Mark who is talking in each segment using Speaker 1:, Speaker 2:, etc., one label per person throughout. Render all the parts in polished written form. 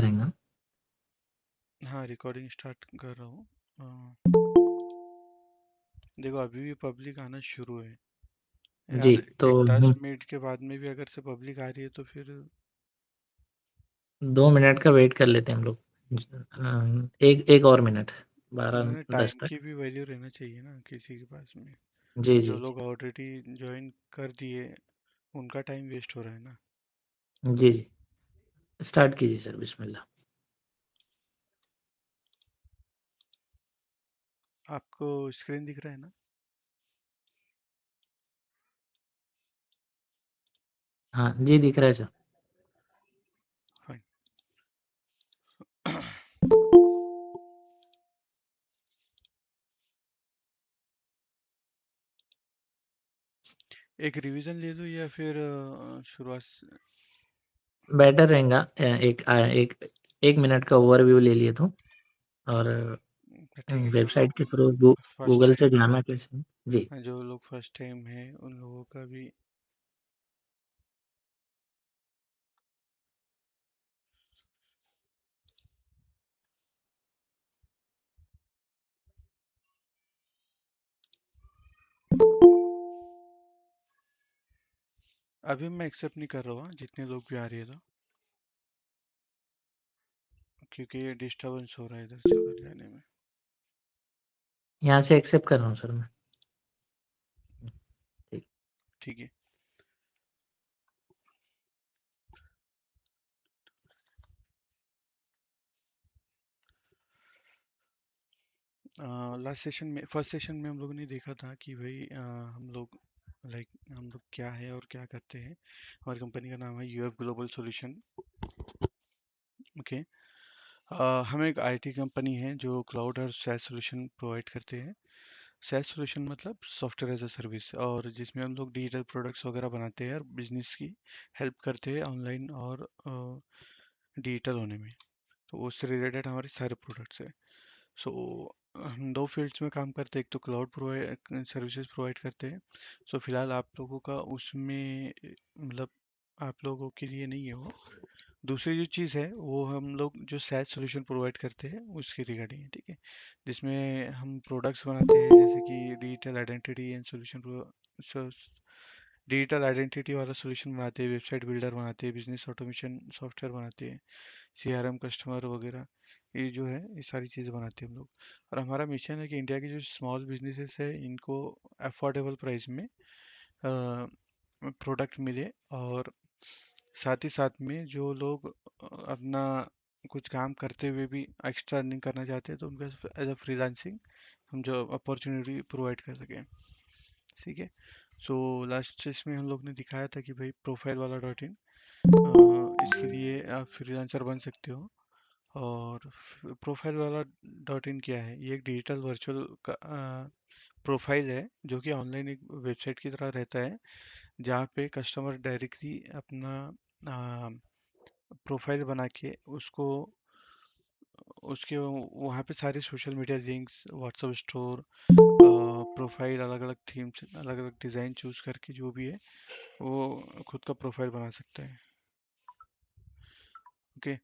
Speaker 1: रहेगा।
Speaker 2: हाँ, recording start कर रहा हूँ। देखो अभी भी पब्लिक आना शुरू है
Speaker 1: जी,
Speaker 2: यार।
Speaker 1: तो
Speaker 2: एक 10 मिनट के बाद में भी अगर से पब्लिक आ रही है तो फिर
Speaker 1: 2 मिनट का वेट कर लेते हैं हम लोग। एक एक और मिनट, बारह
Speaker 2: ना
Speaker 1: दस
Speaker 2: टाइम
Speaker 1: तक।
Speaker 2: की भी वैल्यू रहना चाहिए ना किसी के पास में।
Speaker 1: जी
Speaker 2: जो
Speaker 1: जी जी।
Speaker 2: लोग ऑलरेडी ज्वाइन कर दिए उनका टाइम वेस्ट हो रहा है ना।
Speaker 1: जी जी, स्टार्ट कीजिए सर, बिस्मिल्लाह।
Speaker 2: आपको स्क्रीन दिख रहा है ना?
Speaker 1: हाँ जी, दिख रहा है सर।
Speaker 2: फाइन। एक रिवीजन ले लो या फिर शुरुआत
Speaker 1: बेटर रहेगा एक मिनट का ओवरव्यू ले लिए तो। और
Speaker 2: ठीक है। जो
Speaker 1: वेबसाइट के
Speaker 2: लोग
Speaker 1: थ्रू
Speaker 2: फर्स्ट
Speaker 1: गूगल से
Speaker 2: टाइम
Speaker 1: जाना कैसे। जी,
Speaker 2: जो लोग फर्स्ट टाइम है उन लोगों का भी। अभी मैं एक्सेप्ट नहीं कर रहा हूँ जितने लोग भी आ रही है तो, क्योंकि ये डिस्टरबेंस हो रहा है इधर से उधर जाने में।
Speaker 1: यहाँ से एक्सेप्ट कर रहा हूँ सर मैं। ठीक।
Speaker 2: ठीक है। लास्ट सेशन में फर्स्ट सेशन में हम लोगों ने देखा था कि भाई हम लोग लाइक हम लोग क्या है और क्या करते हैं। हमारी कंपनी का नाम है यूएफ ग्लोबल सॉल्यूशन। ओके। हम एक आईटी कंपनी है जो क्लाउड और SaaS सॉल्यूशन प्रोवाइड करते हैं। SaaS सॉल्यूशन मतलब सॉफ्टवेयर एज अ सर्विस, और जिसमें हम लोग डिजिटल प्रोडक्ट्स वगैरह बनाते हैं और बिजनेस की हेल्प करते हैं ऑनलाइन और डिजिटल होने में। तो उससे रिलेटेड हमारे सारे प्रोडक्ट्स हैं। सो हम दो फील्ड्स में काम करते हैं। एक तो क्लाउड प्रोवाइड सर्विसेज प्रोवाइड करते हैं। सो फिलहाल आप लोगों का उसमें मतलब आप लोगों के लिए नहीं है वो। दूसरी जो चीज़ है वो हम लोग जो SaaS सॉल्यूशन प्रोवाइड करते हैं उसकी रिगार्डिंग है, ठीक है। जिसमें हम प्रोडक्ट्स बनाते हैं जैसे कि digital identity and solution, digital identity वाला सॉल्यूशन बनाते हैं, वेबसाइट बिल्डर बनाते हैं, बिजनेस ऑटोमेशन सॉफ्टवेयर बनाते हैं, CRM कस्टमर वगैरह। ये जो है ये सारी चीज़ें बनाते हैं हम लोग। और हमारा मिशन है कि इंडिया के जो स्मॉल बिजनेसेस है इनको अफोर्डेबल प्राइस में प्रोडक्ट मिले, और साथ ही साथ में जो लोग अपना कुछ काम करते हुए भी एक्स्ट्रा अर्निंग करना चाहते हैं तो उनको एज अ फ्रीलांसिंग हम जो अपॉर्चुनिटी प्रोवाइड कर सकें। ठीक है। सो लास्ट इसमें हम लोग ने दिखाया था कि भाई प्रोफाइल वाला .in, इसके लिए आप फ्रीलांसर बन सकते हो। और प्रोफाइल वाला .in क्या है? ये एक डिजिटल वर्चुअल प्रोफाइल है जो कि ऑनलाइन एक वेबसाइट की तरह रहता है, जहाँ पे कस्टमर डायरेक्टली अपना प्रोफाइल बना के उसको उसके वहाँ पे सारे social media links, WhatsApp store, profile, अलग अलग थीम्स, अलग अलग डिज़ाइन चूज करके जो भी है वो खुद का प्रोफाइल बना सकता है। ओके।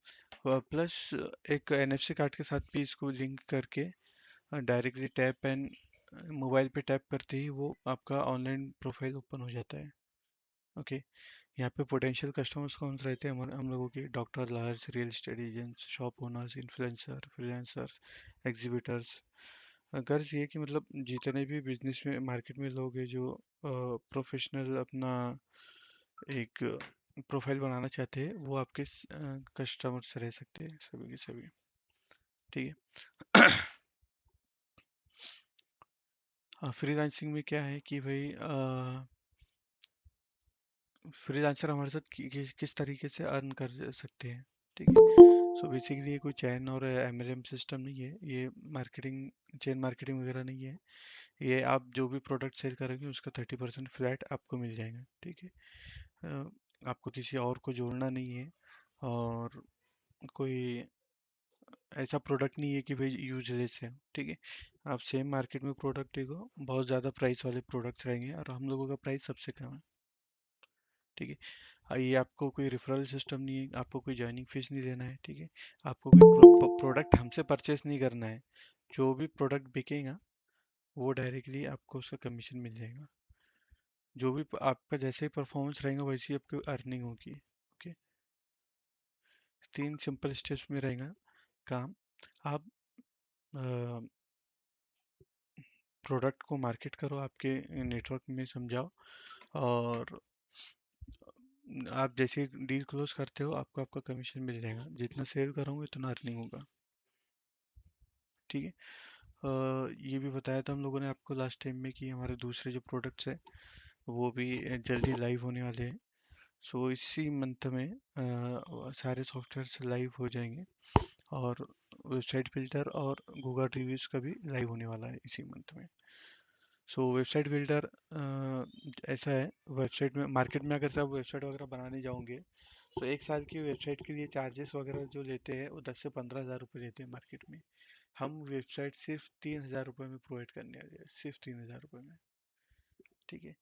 Speaker 2: प्लस एक NFC कार्ड के साथ भी इसको लिंक करके डायरेक्टली टैप एंड मोबाइल पे टैप करते ही वो आपका ऑनलाइन प्रोफाइल ओपन हो जाता है। ओके। यहाँ पे पोटेंशियल कस्टमर्स कौन से रहते हैं हमारे हम लोगों के? Doctor, lawyers, real estate agents, shop owners, influencer, freelancers, exhibitors. गर्ज ये कि मतलब जितने भी बिजनेस में मार्केट में लोग हैं जो प्रोफेशनल अपना एक प्रोफाइल बनाना चाहते हैं वो आपके कस्टमर्स रह सकते हैं, सभी के सभी। ठीक है। फ्रीलांसिंग में क्या है कि भाई फ्रीलांसर हमारे साथ किस तरीके से अर्न कर सकते हैं, ठीक है। सो बेसिकली ये कोई चैन और MLM सिस्टम नहीं है, ये मार्केटिंग चेन मार्केटिंग वगैरह नहीं है। ये आप जो भी प्रोडक्ट सेल करोगे उसका 30% फ्लैट आपको मिल जाएगा, ठीक है। आपको किसी और को जोड़ना नहीं है, और कोई ऐसा प्रोडक्ट नहीं है कि भाई यूजलेस है, ठीक है। आप सेम मार्केट में प्रोडक्ट देखो, बहुत ज़्यादा प्राइस वाले प्रोडक्ट्स रहेंगे और हम लोगों का प्राइस सबसे कम है, ठीक है। ये आपको कोई रेफरल सिस्टम नहीं है, आपको कोई जॉइनिंग फीस नहीं देना है, ठीक है। आपको कोई प्रोडक्ट हमसे परचेस नहीं करना है। जो भी प्रोडक्ट बिकेगा वो डायरेक्टली आपको उसका कमीशन मिल जाएगा। जो भी आपका जैसे ही परफॉर्मेंस रहेगा वैसे ही आपकी अर्निंग होगी। ओके, 3 सिंपल स्टेप्स में रहेगा काम। आप प्रोडक्ट को मार्केट करो, आपके नेटवर्क में समझाओ, और आप जैसे डील क्लोज करते हो आपको आपका कमीशन मिल जाएगा। जितना सेल करोगे उतना अर्निंग होगा, ठीक है। ये भी बताया था हम लोगों ने आपको लास्ट टाइम में कि हमारे दूसरे जो प्रोडक्ट्स हैं वो भी जल्दी लाइव होने वाले हैं। सो इसी मंथ में सारे सॉफ्टवेयर लाइव हो जाएंगे, और वेबसाइट बिल्डर और गूगल रिव्यूज़ का भी लाइव होने वाला है इसी मंथ में। सो वेबसाइट बिल्डर ऐसा है, वेबसाइट में मार्केट में अगर से आप वेबसाइट वगैरह बनाने जाओगे तो एक साल की वेबसाइट के लिए चार्जेस वगैरह जो लेते हैं वो 10 से 15 हज़ार रुपये लेते हैं मार्केट में। हम वेबसाइट सिर्फ 3 हज़ार रुपये में प्रोवाइड करने वाले हैं, सिर्फ 3 हज़ार रुपये में, ठीक है।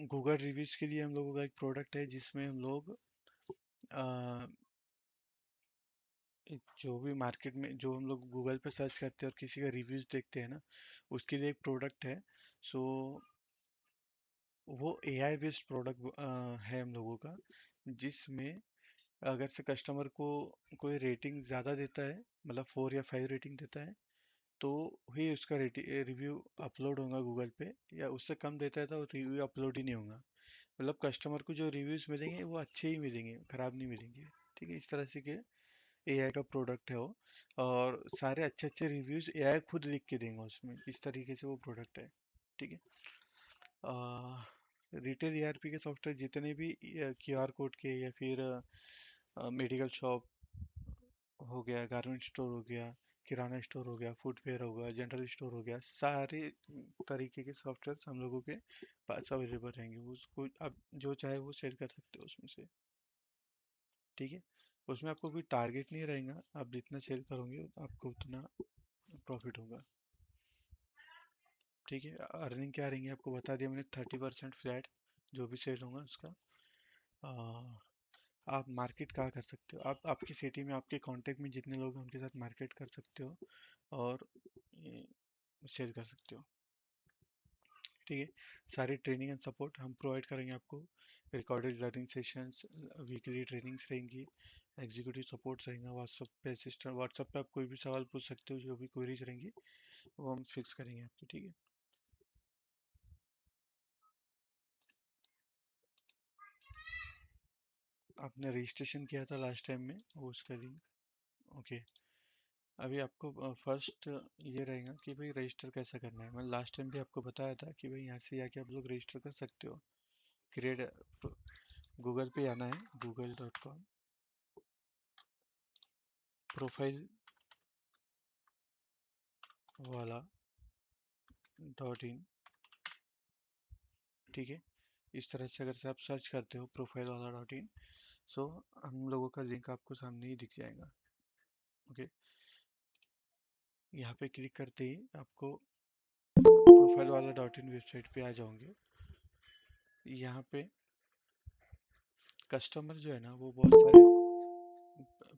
Speaker 2: गूगल रिव्यूज़ के लिए हम लोगों का एक प्रोडक्ट है जिसमें हम लोग अ, जो भी मार्केट में जो हम लोग गूगल पे सर्च करते हैं और किसी का रिव्यूज़ देखते हैं ना, उसके लिए एक प्रोडक्ट है। सो वो एआई बेस्ड प्रोडक्ट है हम लोगों का, जिसमें अगर से कस्टमर को कोई रेटिंग ज़्यादा देता है, मतलब 4 या 5 रेटिंग देता है, तो ही उसका रिव्यू अपलोड होगा गूगल पे। या उससे कम देता है तो रिव्यू अपलोड ही नहीं होगा। मतलब कस्टमर को जो रिव्यूज़ मिलेंगे वो अच्छे ही मिलेंगे, ख़राब नहीं मिलेंगे, ठीक है। इस तरह से के एआई का प्रोडक्ट है वो, और सारे अच्छे अच्छे रिव्यूज़ एआई खुद लिख के देंगे उसमें, इस तरीके से वो प्रोडक्ट है, ठीक है। रिटेल ईआरपी के सॉफ्टवेयर जितने भी क्यूआर कोड के, या फिर मेडिकल शॉप हो गया, गारमेंट स्टोर हो गया, किराना स्टोर हो गया, फुटवेयर हो गया, जनरल स्टोर हो गया, सारे तरीके के सॉफ्टवेयर हम लोगों के पास अवेलेबल रहेंगे। उसको आप जो चाहे वो सेल कर सकते हो उसमें से, ठीक है। उसमें आपको कोई टारगेट नहीं रहेगा, आप जितना सेल करोगे आपको उतना प्रॉफिट होगा, ठीक है। अर्निंग क्या रहेंगी आपको बता दिया मैंने, 30% फ्लैट जो भी सेल होगा उसका। आ, आप मार्केट कहाँ कर सकते हो, आप आपकी सिटी में आपके कांटेक्ट में जितने लोग हैं उनके साथ मार्केट कर सकते हो, और सेल कर सकते हो, ठीक है। सारी ट्रेनिंग एंड सपोर्ट हम प्रोवाइड करेंगे आपको। Recorded learning sessions, weekly trainings रहेंगी, एग्जीक्यूटिव सपोर्ट रहेगा, व्हाट्सएप पे असिस्टेंट, व्हाट्सएप पे आप कोई भी सवाल पूछ सकते हो, जो भी क्वेरीज रहेंगी वो हम फिक्स करेंगे आपकी, ठीक है। आपने रजिस्ट्रेशन किया था लास्ट टाइम में, वो उसका लिंक, ओके। अभी आपको फर्स्ट ये रहेगा कि भाई रजिस्टर कैसे करना है। मैं लास्ट टाइम भी आपको बताया था कि भाई यहाँ से आके आप लोग रजिस्टर कर सकते हो। क्रिएट, गूगल पे आना है, google.com, प्रोफाइल वाला .in, ठीक है। इस तरह से अगर से आप सर्च करते हो प्रोफाइल वाला .in, सो हम लोगों का लिंक आपको सामने ही दिख जाएगा, ओके। यहाँ पे क्लिक करते ही आपको प्रोफाइल वाला .in वेबसाइट पे आ जाओगे। यहाँ पे कस्टमर जो है ना वो बहुत सारे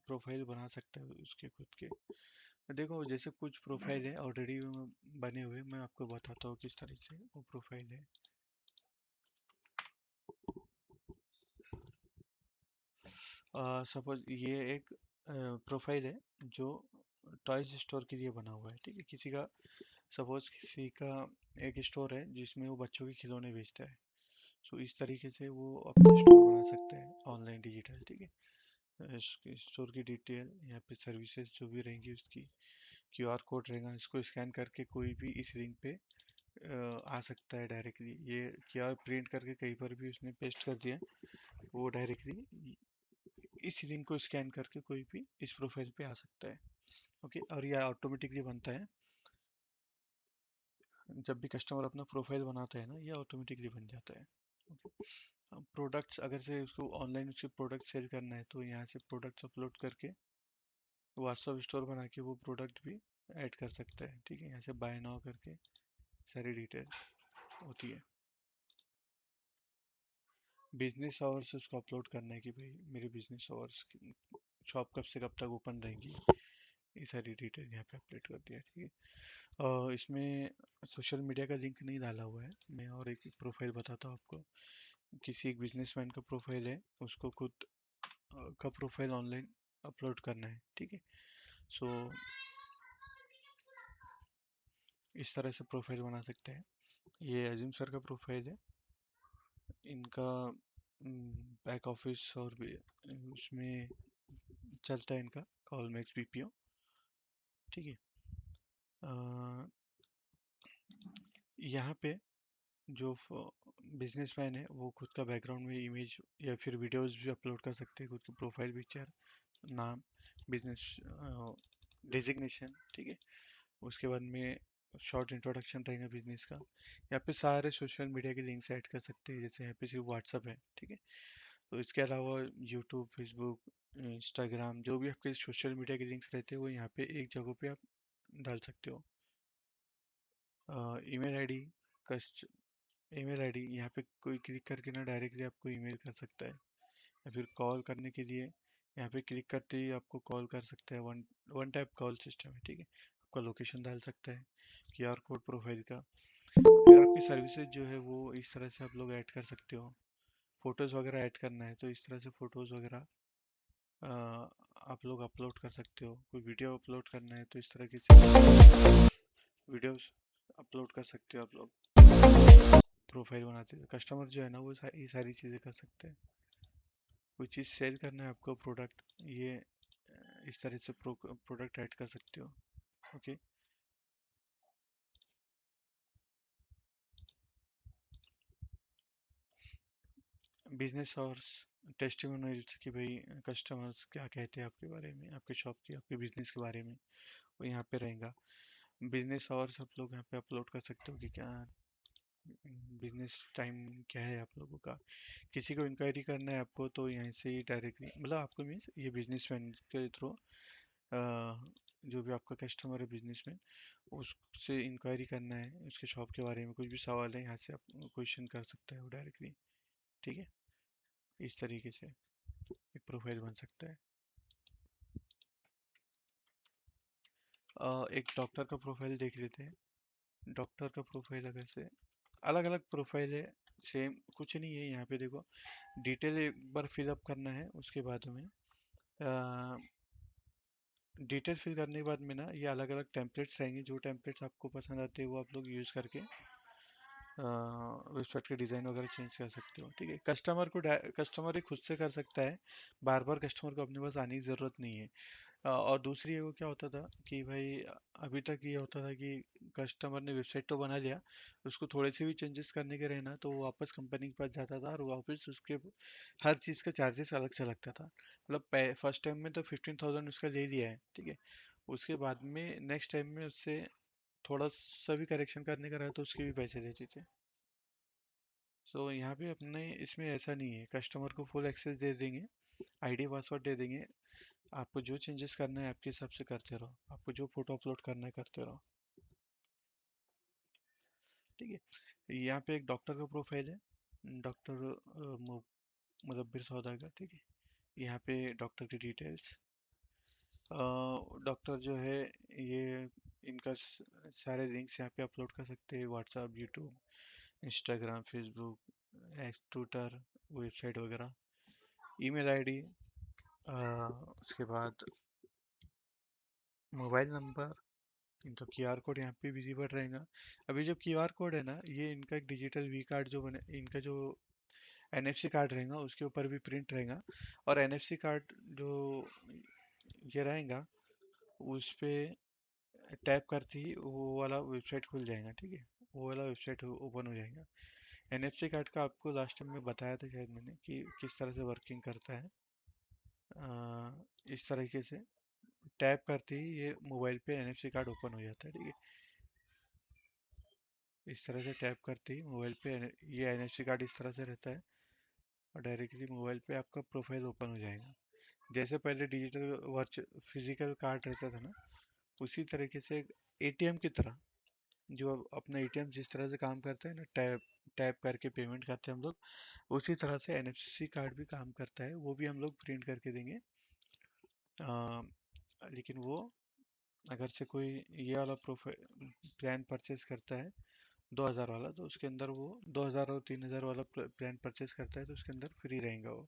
Speaker 2: प्रोफाइल बना सकता है उसके खुद के। देखो जैसे कुछ प्रोफाइल है ऑलरेडी बने हुए, मैं आपको बताता हूँ किस तरह से वो प्रोफाइल है। सपोज ये एक प्रोफाइल है जो टॉयज स्टोर के लिए बना हुआ है, ठीक है। किसी का, सपोज किसी का एक स्टोर है जिसमें वो बच्चों के खिलौने बेचता है, सो इस तरीके से वो अपना स्टोर बना सकता है ऑनलाइन डिजिटल, ठीक है। स्टोर की डिटेल, यहाँ पे सर्विसेज जो भी रहेंगी उसकी, क्यूआर कोड रहेगा, इसको स्कैन करके कोई भी इस लिंक पे आ सकता है डायरेक्टली। ये क्यूआर प्रिंट करके कहीं पर भी उसने पेस्ट कर दिया, वो डायरेक्टली इस लिंक को स्कैन करके कोई भी इस प्रोफाइल पे आ सकता है, ओके। और ये ऑटोमेटिकली बनता है, जब भी कस्टमर अपना प्रोफाइल बनाता है ना ये ऑटोमेटिकली बन जाता है, ओके। प्रोडक्ट्स अगर से उसको ऑनलाइन उसके प्रोडक्ट सेल करना है तो यहाँ से प्रोडक्ट्स अपलोड करके व्हाट्सअप स्टोर बना के वो प्रोडक्ट भी ऐड कर सकता है, ठीक है। यहाँ से बाय नाउ करके सारी डिटेल होती है। बिजनेस आवर्स उसको अपलोड करना है कि भाई मेरे बिजनेस आवर्स शॉप कब से कब तक ओपन रहेंगी, ये सारी डिटेल यहाँ पे अपडेट कर दिया। ठीक है, इसमें सोशल मीडिया का लिंक नहीं डाला हुआ है। मैं और एक प्रोफाइल बताता हूँ आपको। किसी एक बिजनेसमैन का प्रोफाइल है, उसको खुद का प्रोफाइल ऑनलाइन अपलोड करना है। ठीक है, सो इस तरह से प्रोफाइल बना सकते हैं। ये अजीम सर का प्रोफाइल है। इनका बैक ऑफिस और भी उसमें चलता है, इनका कॉल मैक्स बीपीओ। ठीक है, यहाँ पे जो बिजनेसमैन है वो खुद का बैकग्राउंड में इमेज या फिर वीडियोस भी अपलोड कर सकते हैं, खुद की प्रोफाइल पिक्चर, नाम, बिजनेस डेजिग्नेशन। ठीक है, उसके बाद में शॉर्ट इंट्रोडक्शन रहेगा बिजनेस का। यहाँ पे सारे सोशल मीडिया के लिंक्स ऐड कर सकते हैं, जैसे यहाँ पे सिर्फ व्हाट्सअप है। ठीक है, तो इसके अलावा यूट्यूब, फेसबुक, इंस्टाग्राम, जो भी आपके सोशल मीडिया के लिंक्स रहते हैं वो यहाँ पे एक जगह पे आप डाल सकते हो। ईमेल आईडी, कस्ट ईमेल आईडी यहाँ पे कोई क्लिक करके ना डायरेक्टली आपको ईमेल कर सकता है, या फिर कॉल करने के लिए यहाँ पे क्लिक करते ही आपको कॉल कर सकता है। One one type call system है। ठीक है, आपका लोकेशन डाल सकता है, क्यूआर कोड प्रोफाइल का। फिर आपकी सर्विसेज जो है वो इस तरह से आप लोग ऐड कर सकते हो। फोटोज़ वगैरह ऐड करना है तो इस तरह से फोटोज़ वगैरह आप लोग अपलोड कर सकते हो। कोई वीडियो अपलोड करना है तो इस तरह से वीडियोस अपलोड कर सकते हो आप लोग प्रोफाइल बनाते हैं। कस्टमर जो है ना वो ये सारी चीज़ें कर सकते हैं। कोई चीज़ सेल करना है आपको, प्रोडक्ट, ये इस तरह से प्रोडक्ट ऐड कर सकते हो। ओके, बिजनेस और टेस्टिमोनियल्स कि भाई कस्टमर्स क्या कहते हैं आपके बारे में, आपके शॉप के, आपके बिजनेस के बारे में, वो यहाँ पे रहेगा। बिजनेस और सब लोग यहाँ पे अपलोड कर सकते हो कि क्या बिजनेस टाइम क्या है आप लोगों का। किसी को इंक्वायरी करना है आपको तो यहीं से ही डायरेक्टली, मतलब आपको मीन्स ये बिजनेसमैन के थ्रू, जो भी आपका कस्टमर है बिजनेसमैन, उससे इंक्वायरी करना है उसके शॉप के बारे में, कुछ भी सवाल है यहाँ से आप क्वेश्चन कर सकते हो डायरेक्टली। ठीक है, इस तरीके से एक प्रोफाइल बन सकता है। एक डॉक्टर का प्रोफाइल देख लेते हैं। डॉक्टर का प्रोफाइल अगर से अलग अलग प्रोफाइल है, सेम कुछ नहीं है। यहाँ पे देखो, डिटेल एक बार फिलअप करना है, उसके बाद में डिटेल फिल करने के बाद में ना ये अलग अलग टेम्पलेट्स रहेंगे। जो टेम्पलेट्स आपको पसंद आते हैं वो आप लोग यूज़ करके वेबसाइट के डिज़ाइन वगैरह चेंज कर सकते हो। ठीक है, कस्टमर ही खुद से कर सकता है, बार बार कस्टमर को अपने पास आने की ज़रूरत नहीं है। और दूसरी वो क्या होता था कि भाई अभी तक ये होता था कि कस्टमर ने वेबसाइट तो बना लिया, उसको थोड़े से भी चेंजेस करने के रहे ना तो वो वापस कंपनी के पास जाता था और वापस उसके हर चीज़ का चार्जेस अलग से लगता था। मतलब फर्स्ट टाइम में तो 15,000 उसका ले लिया है। ठीक है, उसके बाद में नेक्स्ट टाइम में उससे थोड़ा सा भी करेक्शन करने का रहा तो उसके भी पैसे लेते थे। सो यहाँ पे अपने इसमें ऐसा नहीं है, कस्टमर को फुल एक्सेस दे देंगे, आईडी पासवर्ड दे देंगे, आपको जो चेंजेस करना है आपके हिसाब से करते रहो, आपको जो फोटो अपलोड करना है करते रहो। ठीक है, यहाँ पे एक डॉक्टर का प्रोफाइल है, डॉक्टर मुदब्बिर सौदागर। ठीक है, यहाँ पे डॉक्टर की डिटेल्स, डॉक्टर जो है ये इनका सारे लिंक्स यहाँ पे अपलोड कर सकते हैं, WhatsApp, YouTube, Instagram, Facebook, X, Twitter, website वगैरह, ईमेल आईडी, उसके बाद मोबाइल नंबर, इनका क्यूआर कोड यहाँ पे विजिबल रहेगा। अभी जो क्यूआर कोड है ना ये इनका एक डिजिटल वी कार्ड जो बने, इनका जो एनएफसी कार्ड रहेगा उसके ऊपर भी प्रिंट रहेगा। और एनएफसी कार्ड जो ये रहेगा उस पे टैप करते ही वो वाला वेबसाइट खुल जाएगा। ठीक है, वो वाला वेबसाइट ओपन हो जाएगा। एनएफसी कार्ड का आपको लास्ट टाइम में बताया था शायद मैंने कि किस तरह से वर्किंग करता है। इस तरीके से टैप करते ही ये मोबाइल पे एनएफसी कार्ड ओपन हो जाता है। ठीक है, इस तरह से टैप करते ही मोबाइल पे ये एनएफसी कार्ड इस तरह से रहता है और डायरेक्टली मोबाइल पे आपका प्रोफाइल ओपन हो जाएगा। जैसे पहले डिजिटल वर्च फिजिकल कार्ड रहता था ना, उसी तरीके से एटीएम की तरह जो अपना एटीएम जिस तरह से काम करता है ना, टैप टैप करके पेमेंट करते हैं हम लोग, उसी तरह से एनएफसी कार्ड भी काम करता है। वो भी हम लोग प्रिंट करके देंगे। लेकिन वो अगर से कोई ये वाला प्रोफाइल प्लान परचेज करता है 2000 वाला, तो उसके अंदर वो 2000 और 3000 वाला प्लान परचेज करता है तो उसके अंदर फ्री रहेगा वो।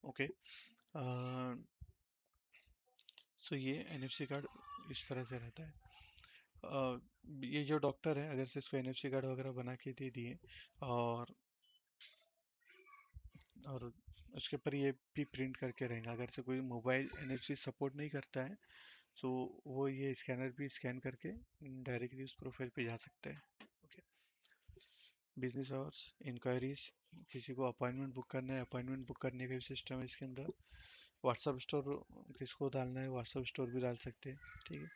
Speaker 2: ओके। सो ये एनएफसी कार्ड इस तरह से रहता है। ये जो डॉक्टर है, अगर से इसको एनएफसी कार्ड वगैरह बना के दे दिए, और और उसके ऊपर ये भी प्रिंट करके रहेगा, अगर से कोई मोबाइल एनएफसी सपोर्ट नहीं करता है, तो वो ये स्कैनर भी स्कैन करके डायरेक्टली उस प्रोफाइल पे जा सकते हैं। ओके। बिजनेस आवर्स, इंक्वायरीज, किसी को अपॉइंटमेंट बुक करना है, अपॉइंटमेंट बुक करने का भी सिस्टम है इसके अंदर। व्हाट्सअप स्टोर, किसको डालना है व्हाट्सअप स्टोर भी डाल सकते हैं। ठीक है।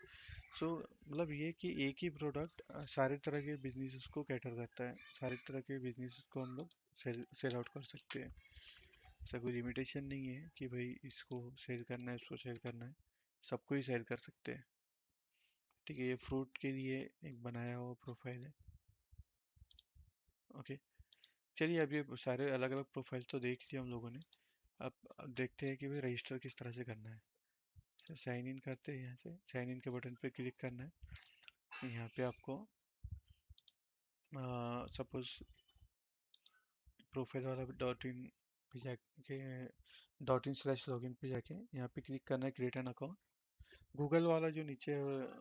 Speaker 2: सो मतलब ये कि एक ही प्रोडक्ट सारे तरह के बिजनेसेस को कैटर करता है, सारे तरह के बिजनेसेस को हम लोग सेल सेल आउट कर सकते हैं। ऐसा कोई लिमिटेशन नहीं है कि भाई इसको सेल करना है, इसको सेल करना है, सबको ही सेल कर सकते हैं। ठीक है। ये फ्रूट के लिए एक बनाया हुआ प्रोफाइल है। ओके। चलिए, अब ये सारे अलग अलग प्रोफाइल तो देख लिया हम लोगों ने। अब देखते हैं कि भाई रजिस्टर किस तरह से करना है। साइन इन करते हैं, यहाँ से साइन इन के बटन पे क्लिक करना है। यहाँ पे आपको सपोज प्रोफाइल वाला डॉट इन पे जाके, .in/login पे जाके यहाँ पे क्लिक करना है क्रिएट एन अकाउंट। गूगल वाला जो नीचे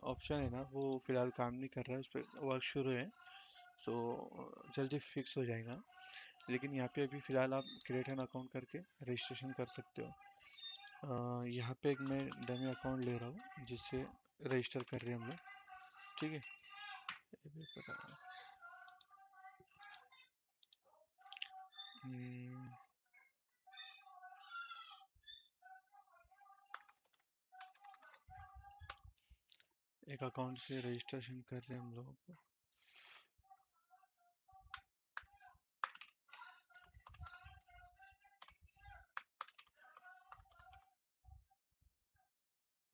Speaker 2: ऑप्शन है ना, वो फिलहाल काम नहीं कर रहा है, उस पर वर्क शुरू है। सो जल्दी फिक्स हो जाएगा। लेकिन यहाँ पे अभी फ़िलहाल आप क्रिएट एन अकाउंट करके रजिस्ट्रेशन कर सकते हो। यहाँ पे एक मैं डमी अकाउंट ले रहा हूँ जिससे रजिस्टर कर रहे हैं हम लोग। ठीक है। ये भी हम्म, एक अकाउंट से रजिस्ट्रेशन कर रहे हैं हम लोग।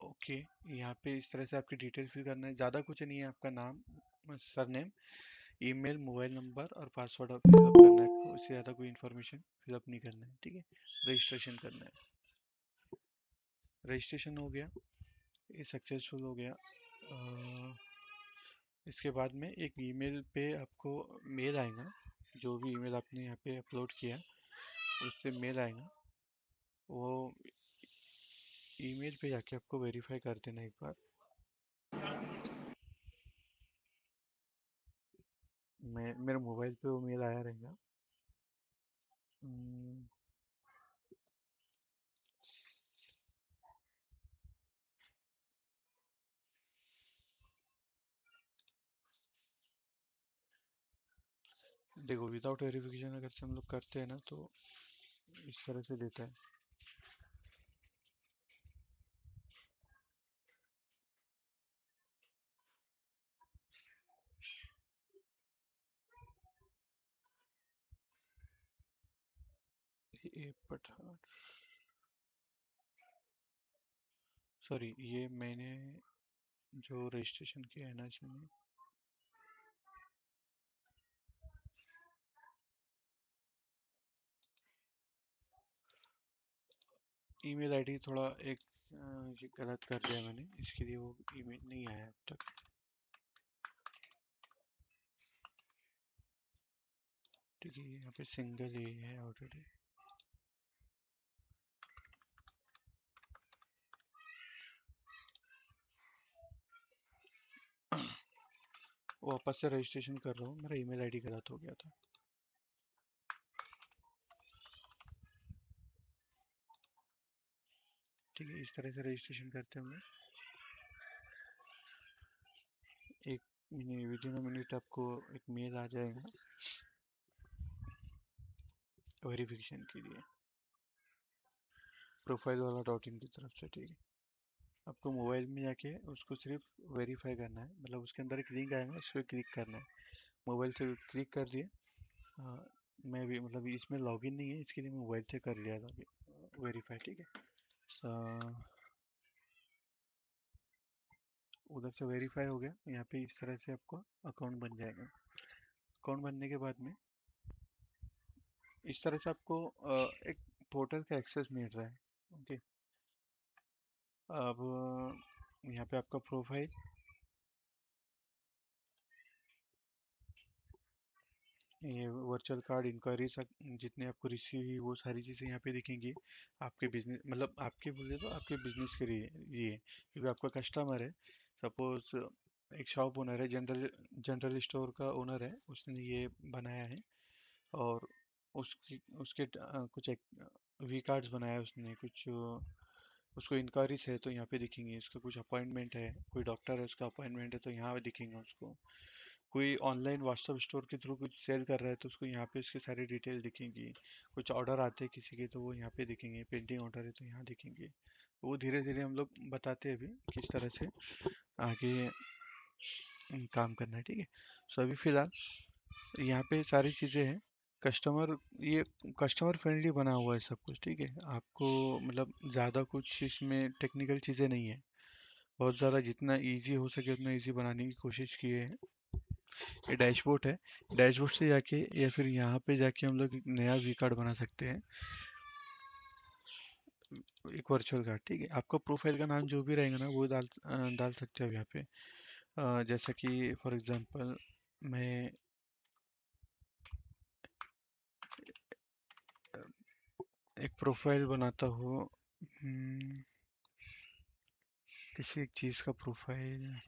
Speaker 2: ओके। यहाँ पे इस तरह से आपकी डिटेल फिल करना है, ज़्यादा कुछ नहीं है। आपका नाम, सरनेम, ईमेल, मोबाइल नंबर और पासवर्ड फिलअप करना है। उससे ज़्यादा कोई इन्फॉर्मेशन फिलअप नहीं करना है। ठीक है। रजिस्ट्रेशन करना है। रजिस्ट्रेशन हो गया, ये सक्सेसफुल हो गया। इसके बाद में एक ईमेल पे आपको मेल आएगा। जो भी ईमेल आपने यहाँ पे अपलोड किया, उससे मेल आएगा। वो ईमेल पे जाके आपको वेरीफाई कर देना एक बार। मैं मेरे मोबाइल पे वो मेल आया रहेगा। हम्म, देखो, विदाउट वेरिफिकेशन अगर से हम लोग करते हैं ना, तो इस तरह से देता है। ये पठान, सॉरी, ये मैंने जो रजिस्ट्रेशन किया है ना, इसमें ईमेल आईडी थोड़ा एक ये गलत कर दिया मैंने, इसके लिए वो ईमेल नहीं आया अब तक। ठीक है। यहाँ पे सिंगल ही है ऑलरेडी। वापस से रजिस्ट्रेशन कर रहा हूँ, मेरा ईमेल आईडी गलत हो गया था। ठीक है। इस तरह से रजिस्ट्रेशन करते हैं हम लोग। एक मिनट, विद इन मिनट आपको एक मेल आ जाएगा वेरिफिकेशन के लिए, प्रोफाइल वाला .in की तरफ से। ठीक है। आपको मोबाइल में जाके उसको सिर्फ वेरीफाई करना है, मतलब उसके अंदर एक लिंक आएगा, उस पर क्लिक करना है। मोबाइल से क्लिक कर दिए। मैं भी मतलब इसमें लॉगिन नहीं है, इसके लिए मैं मोबाइल से कर लिया लॉगिन वेरीफाई। ठीक है। उधर से वेरीफाई हो गया, यहाँ पे इस तरह से आपको अकाउंट बन जाएगा। अकाउंट बनने के बाद में इस तरह से आपको एक पोर्टल का एक्सेस मिल रहा है। ओके, अब यहाँ पे आपका प्रोफाइल, ये वर्चुअल कार्ड इंक्वायरीज जितने आपको रिसीव हुई वो सारी चीज़ें यहाँ पे दिखेंगी। आपके बिजनेस मतलब आपके बोले तो आपके बिजनेस के लिए ये, क्योंकि आपका कस्टमर है, सपोज एक शॉप ओनर है, जनरल जनरल स्टोर का ओनर है, उसने ये बनाया है और उसकी उसके कुछ वी कार्ड्स बनाया है उसने, कुछ उसको इंक्वायरीज है तो यहाँ पे दिखेंगे। इसका कुछ अपॉइंटमेंट है, कोई डॉक्टर है उसका अपॉइंटमेंट है तो यहाँ पे दिखेंगे उसको। कोई ऑनलाइन व्हाट्सएप स्टोर के थ्रू कुछ सेल कर रहा है तो उसको यहाँ पे उसकी सारी डिटेल दिखेंगी। कुछ ऑर्डर आते हैं किसी के तो वो यहाँ पे दिखेंगे, पेंटिंग ऑर्डर है तो यहाँ दिखेंगे। वो धीरे धीरे हम लोग बताते हैं अभी किस तरह से आगे काम करना है, ठीक है। सो अभी फिलहाल यहाँ पे सारी चीज़ें हैं। कस्टमर, ये कस्टमर फ्रेंडली बना हुआ है सब कुछ, ठीक है। आपको मतलब ज़्यादा कुछ इसमें टेक्निकल चीज़ें नहीं है, बहुत ज़्यादा जितना इजी हो सके उतना इजी बनाने की कोशिश की है। ये डैशबोर्ड है, डैशबोर्ड से जाके या फिर यहाँ पे जाके हम लोग एक नया वी कार्ड बना सकते हैं, एक वर्चुअल कार्ड, ठीक है। आपका प्रोफाइल का नाम जो भी रहेगा ना वो डाल सकते हो यहाँ पे। जैसा कि फॉर एग्जांपल मैं एक प्रोफाइल बनाता हूँ, किसी एक चीज़ का प्रोफाइल,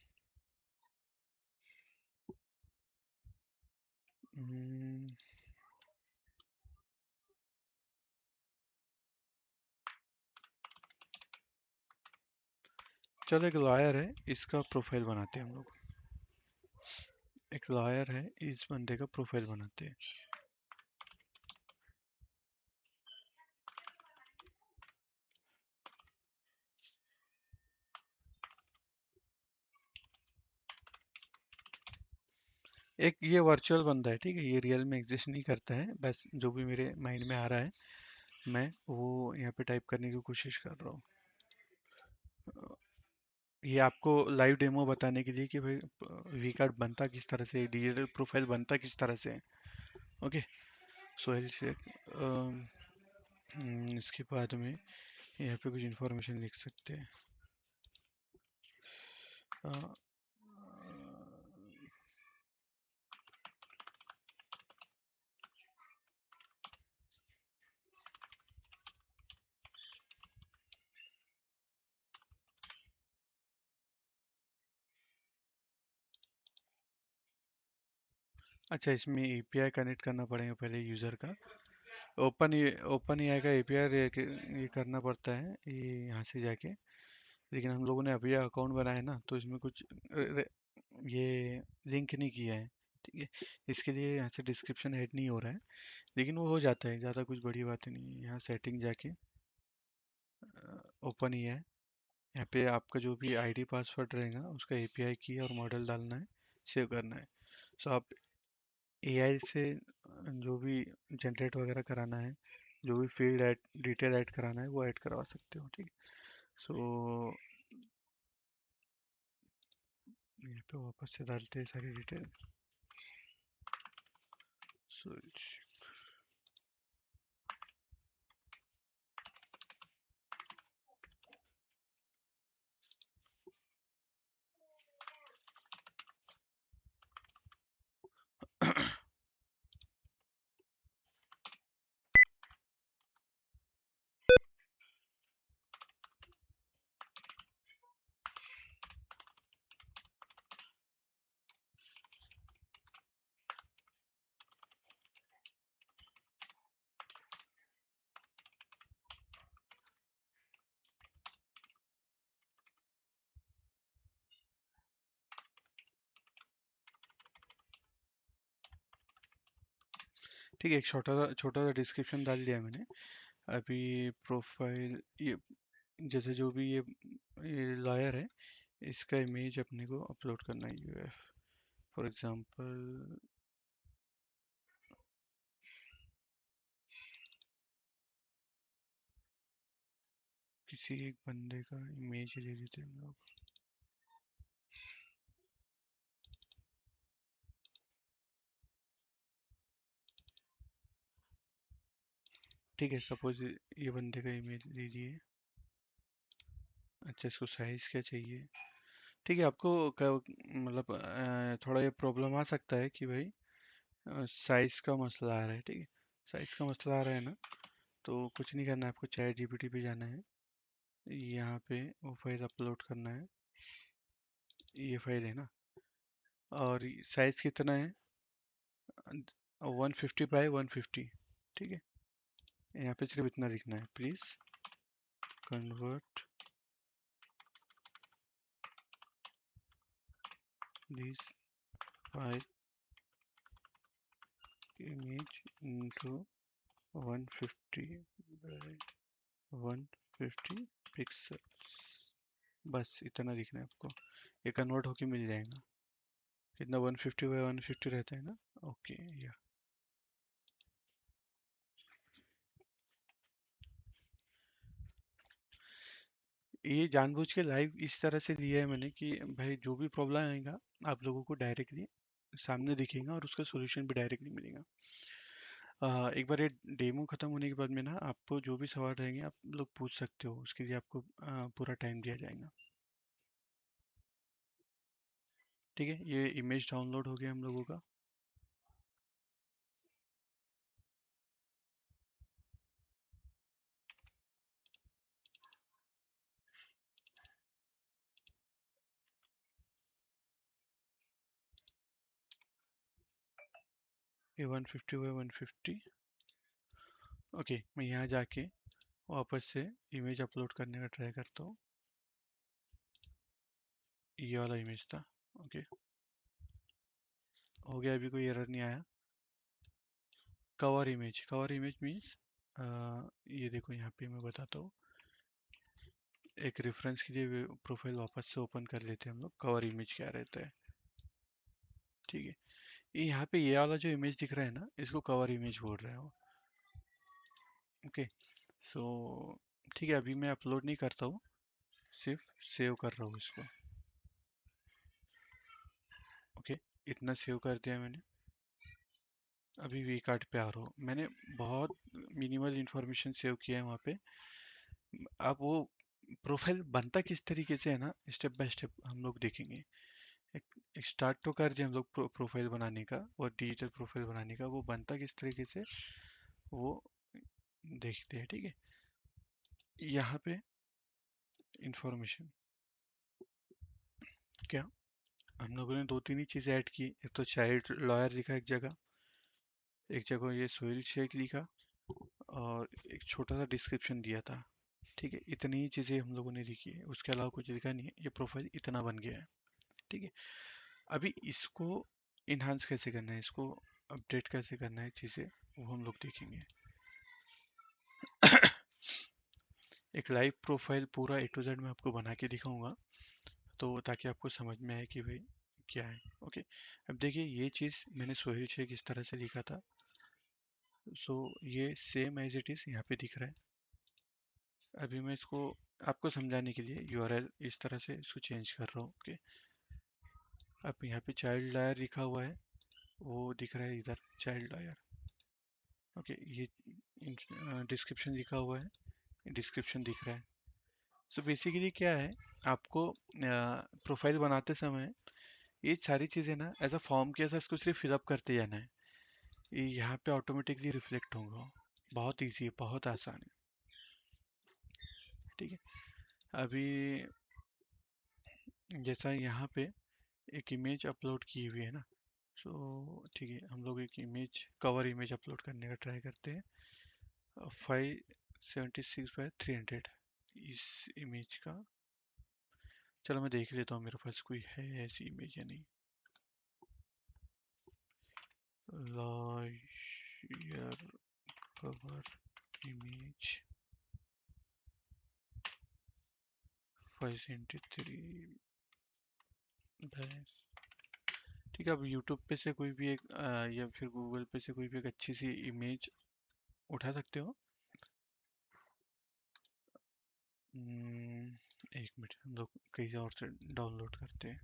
Speaker 2: चलो एक लॉयर है इसका प्रोफाइल बनाते हैं हम लोग। एक लॉयर है, इस बंदे का प्रोफाइल बनाते हैं। एक ये वर्चुअल बंदा है, ठीक है, ये रियल में एग्जिस्ट नहीं करता है, बस जो भी मेरे माइंड में आ रहा है मैं वो यहाँ पे टाइप करने की कोशिश कर रहा हूँ। ये आपको लाइव डेमो बताने के लिए कि भाई वी कार्ड बनता किस तरह से, डिजिटल प्रोफाइल बनता किस तरह से। ओके, सो इसके बाद में यहाँ पे कुछ इन्फॉर्मेशन लिख सकते हैं। अ, अच्छा, इसमें एपीआई कनेक्ट करना पड़ेगा पहले यूज़र का। ओपन एआई का एपीआई ये करना पड़ता है ये यहाँ से जाके। लेकिन हम लोगों ने अभी अकाउंट बनाया है ना तो इसमें कुछ ये लिंक नहीं किया है, ठीक है। इसके लिए यहाँ से डिस्क्रिप्शन ऐड नहीं हो रहा है, लेकिन वो हो जाता है, ज़्यादा कुछ बड़ी बात नहीं है। यहाँ सेटिंग जाके ओपन एआई, यहाँ पे आपका जो भी आईडी पासवर्ड रहेगा उसका एपीआई की और मॉडल डालना है, सेव करना है। सो आप एआई से जो भी जनरेट वगैरह कराना है, जो भी फील्ड ऐड डिटेल ऐड कराना है वो ऐड करवा सकते हो, ठीक है। सो यहाँ पे वापस से डालते हैं सारी डिटेल। सो ठीक है, एक छोटा छोटा सा डिस्क्रिप्शन डाल दिया मैंने। अभी प्रोफाइल ये जैसे जो भी ये लॉयर है, इसका इमेज अपने को अपलोड करना है यूएफ। फॉर एग्जांपल किसी एक बंदे का इमेज ले लेते हैं हम लोग। ठीक है, सपोज ये बंदे का इमेज लीजिए। अच्छा, इसको साइज क्या चाहिए? ठीक है, आपको मतलब थोड़ा ये प्रॉब्लम आ सकता है कि भाई साइज का मसला आ रहा है। ठीक है, साइज का मसला आ रहा है ना, तो कुछ नहीं करना है, आपको चैट जीपीटी पे जाना है, यहाँ पे वो फाइल अपलोड करना है। ये फाइल है ना, और साइज कितना है? 150 बाय 150। ठीक है, यहाँ पे सिर्फ इतना लिखना है, please convert this file image into 150 by 150 pixels. बस इतना लिखना है आपको, ये कन्वर्ट होके मिल जाएगा। कितना? 150 बाय 150 रहता है ना। ओके, या ये जानबूझ के लाइव इस तरह से लिया है मैंने कि भाई जो भी प्रॉब्लम आएगा आप लोगों को डायरेक्टली सामने दिखेगा और उसका सॉल्यूशन भी डायरेक्टली मिलेगा। एक बार ये डेमो खत्म होने के बाद में ना, आपको जो भी सवाल रहेंगे आप लोग पूछ सकते हो, उसके लिए आपको पूरा टाइम दिया जाएगा। ठीक है, ये इमेज डाउनलोड हो गया हम लोगों का। ये 150 बाय 150। ओके, मैं यहाँ जाके वापस से इमेज अपलोड करने का ट्राई करता हूँ। ये वाला इमेज था। ओके, हो गया, अभी कोई एरर नहीं आया। कवर इमेज मीन्स ये देखो, यहाँ पे मैं बताता हूँ। एक रेफरेंस के लिए प्रोफाइल वापस से ओपन कर लेते हैं हम लोग, कवर इमेज क्या रहता है। ठीक है, ये यहाँ पे ये वाला जो इमेज दिख रहा है ना, इसको कवर इमेज बोल रहे हो। ओके, सो ठीक है, अभी मैं अपलोड नहीं करता हूँ, सिर्फ सेव कर रहा हूँ इसको। ओके, इतना सेव कर दिया मैंने। अभी वी कार्ड पे आ रहा हूँ, मैंने बहुत मिनिमल इंफॉर्मेशन सेव किया है वहाँ पे। अब वो प्रोफाइल बनता किस तरीके से है ना, स्टेप बाय स्टेप हम लोग देखेंगे। एक स्टार्ट तो कर दिया हम लोग प्रोफाइल बनाने का, और डिजिटल प्रोफाइल बनाने का वो बनता किस तरीके से वो देखते हैं। ठीक है, यहाँ पे इंफॉर्मेशन क्या, हम लोगों ने दो तीन ही चीज़ें ऐड की। एक तो चाइल्ड लॉयर लिखा एक जगह, एक जगह ये सोइल शेक लिखा, और एक छोटा सा डिस्क्रिप्शन दिया था। ठीक है, इतनी ही चीज़ें हम लोगों ने लिखी है, उसके अलावा कुछ लिखा नहीं है। ये प्रोफाइल इतना बन गया है। ठीक है, अभी इसको इन्हांस कैसे करना है, इसको अपडेट कैसे करना है चीज़ें, वो हम लोग देखेंगे। एक लाइव प्रोफाइल पूरा ए टू जेड मैं आपको बना के दिखाऊंगा, तो ताकि आपको समझ में आए कि भाई क्या है। ओके, अब देखिए, ये चीज़ मैंने सोहेल शेख इस तरह से लिखा था। सो ये सेम एज इट इज़ यहाँ पे दिख रहा है। अभी मैं इसको आपको समझाने के लिए यूआरएल इस तरह से इसको चेंज कर रहा हूँ। ओके, अब यहाँ पे चाइल्ड लॉयर लिखा हुआ है, वो दिख रहा है इधर, चाइल्ड लॉयर। ओके, ये डिस्क्रिप्शन लिखा हुआ है, डिस्क्रिप्शन दिख रहा है। सो बेसिकली क्या है, आपको प्रोफाइल बनाते समय ये सारी चीज़ें ना एज अ फॉर्म के ऐसा इसको सिर्फ फिलअप करते जाना है। ये यहाँ पे ऑटोमेटिकली रिफ्लेक्ट होगा। बहुत इजी है, बहुत आसान है। ठीक है, अभी जैसा यहाँ पे एक इमेज अपलोड की हुई है ना, सो ठीक है, हम लोग एक इमेज कवर इमेज अपलोड करने का ट्राई करते हैं। 576 बाय 300 इस इमेज का। चलो मैं देख लेता हूँ मेरे पास कोई है ऐसी इमेज या नहीं। लॉयर कवर इमेज 573 ठीक है, अब यूट्यूब पे से कोई भी एक या फिर गूगल पे से कोई भी एक अच्छी सी इमेज उठा सकते हो। एक मिनट, हम लोग कहीं और से डाउनलोड करते हैं।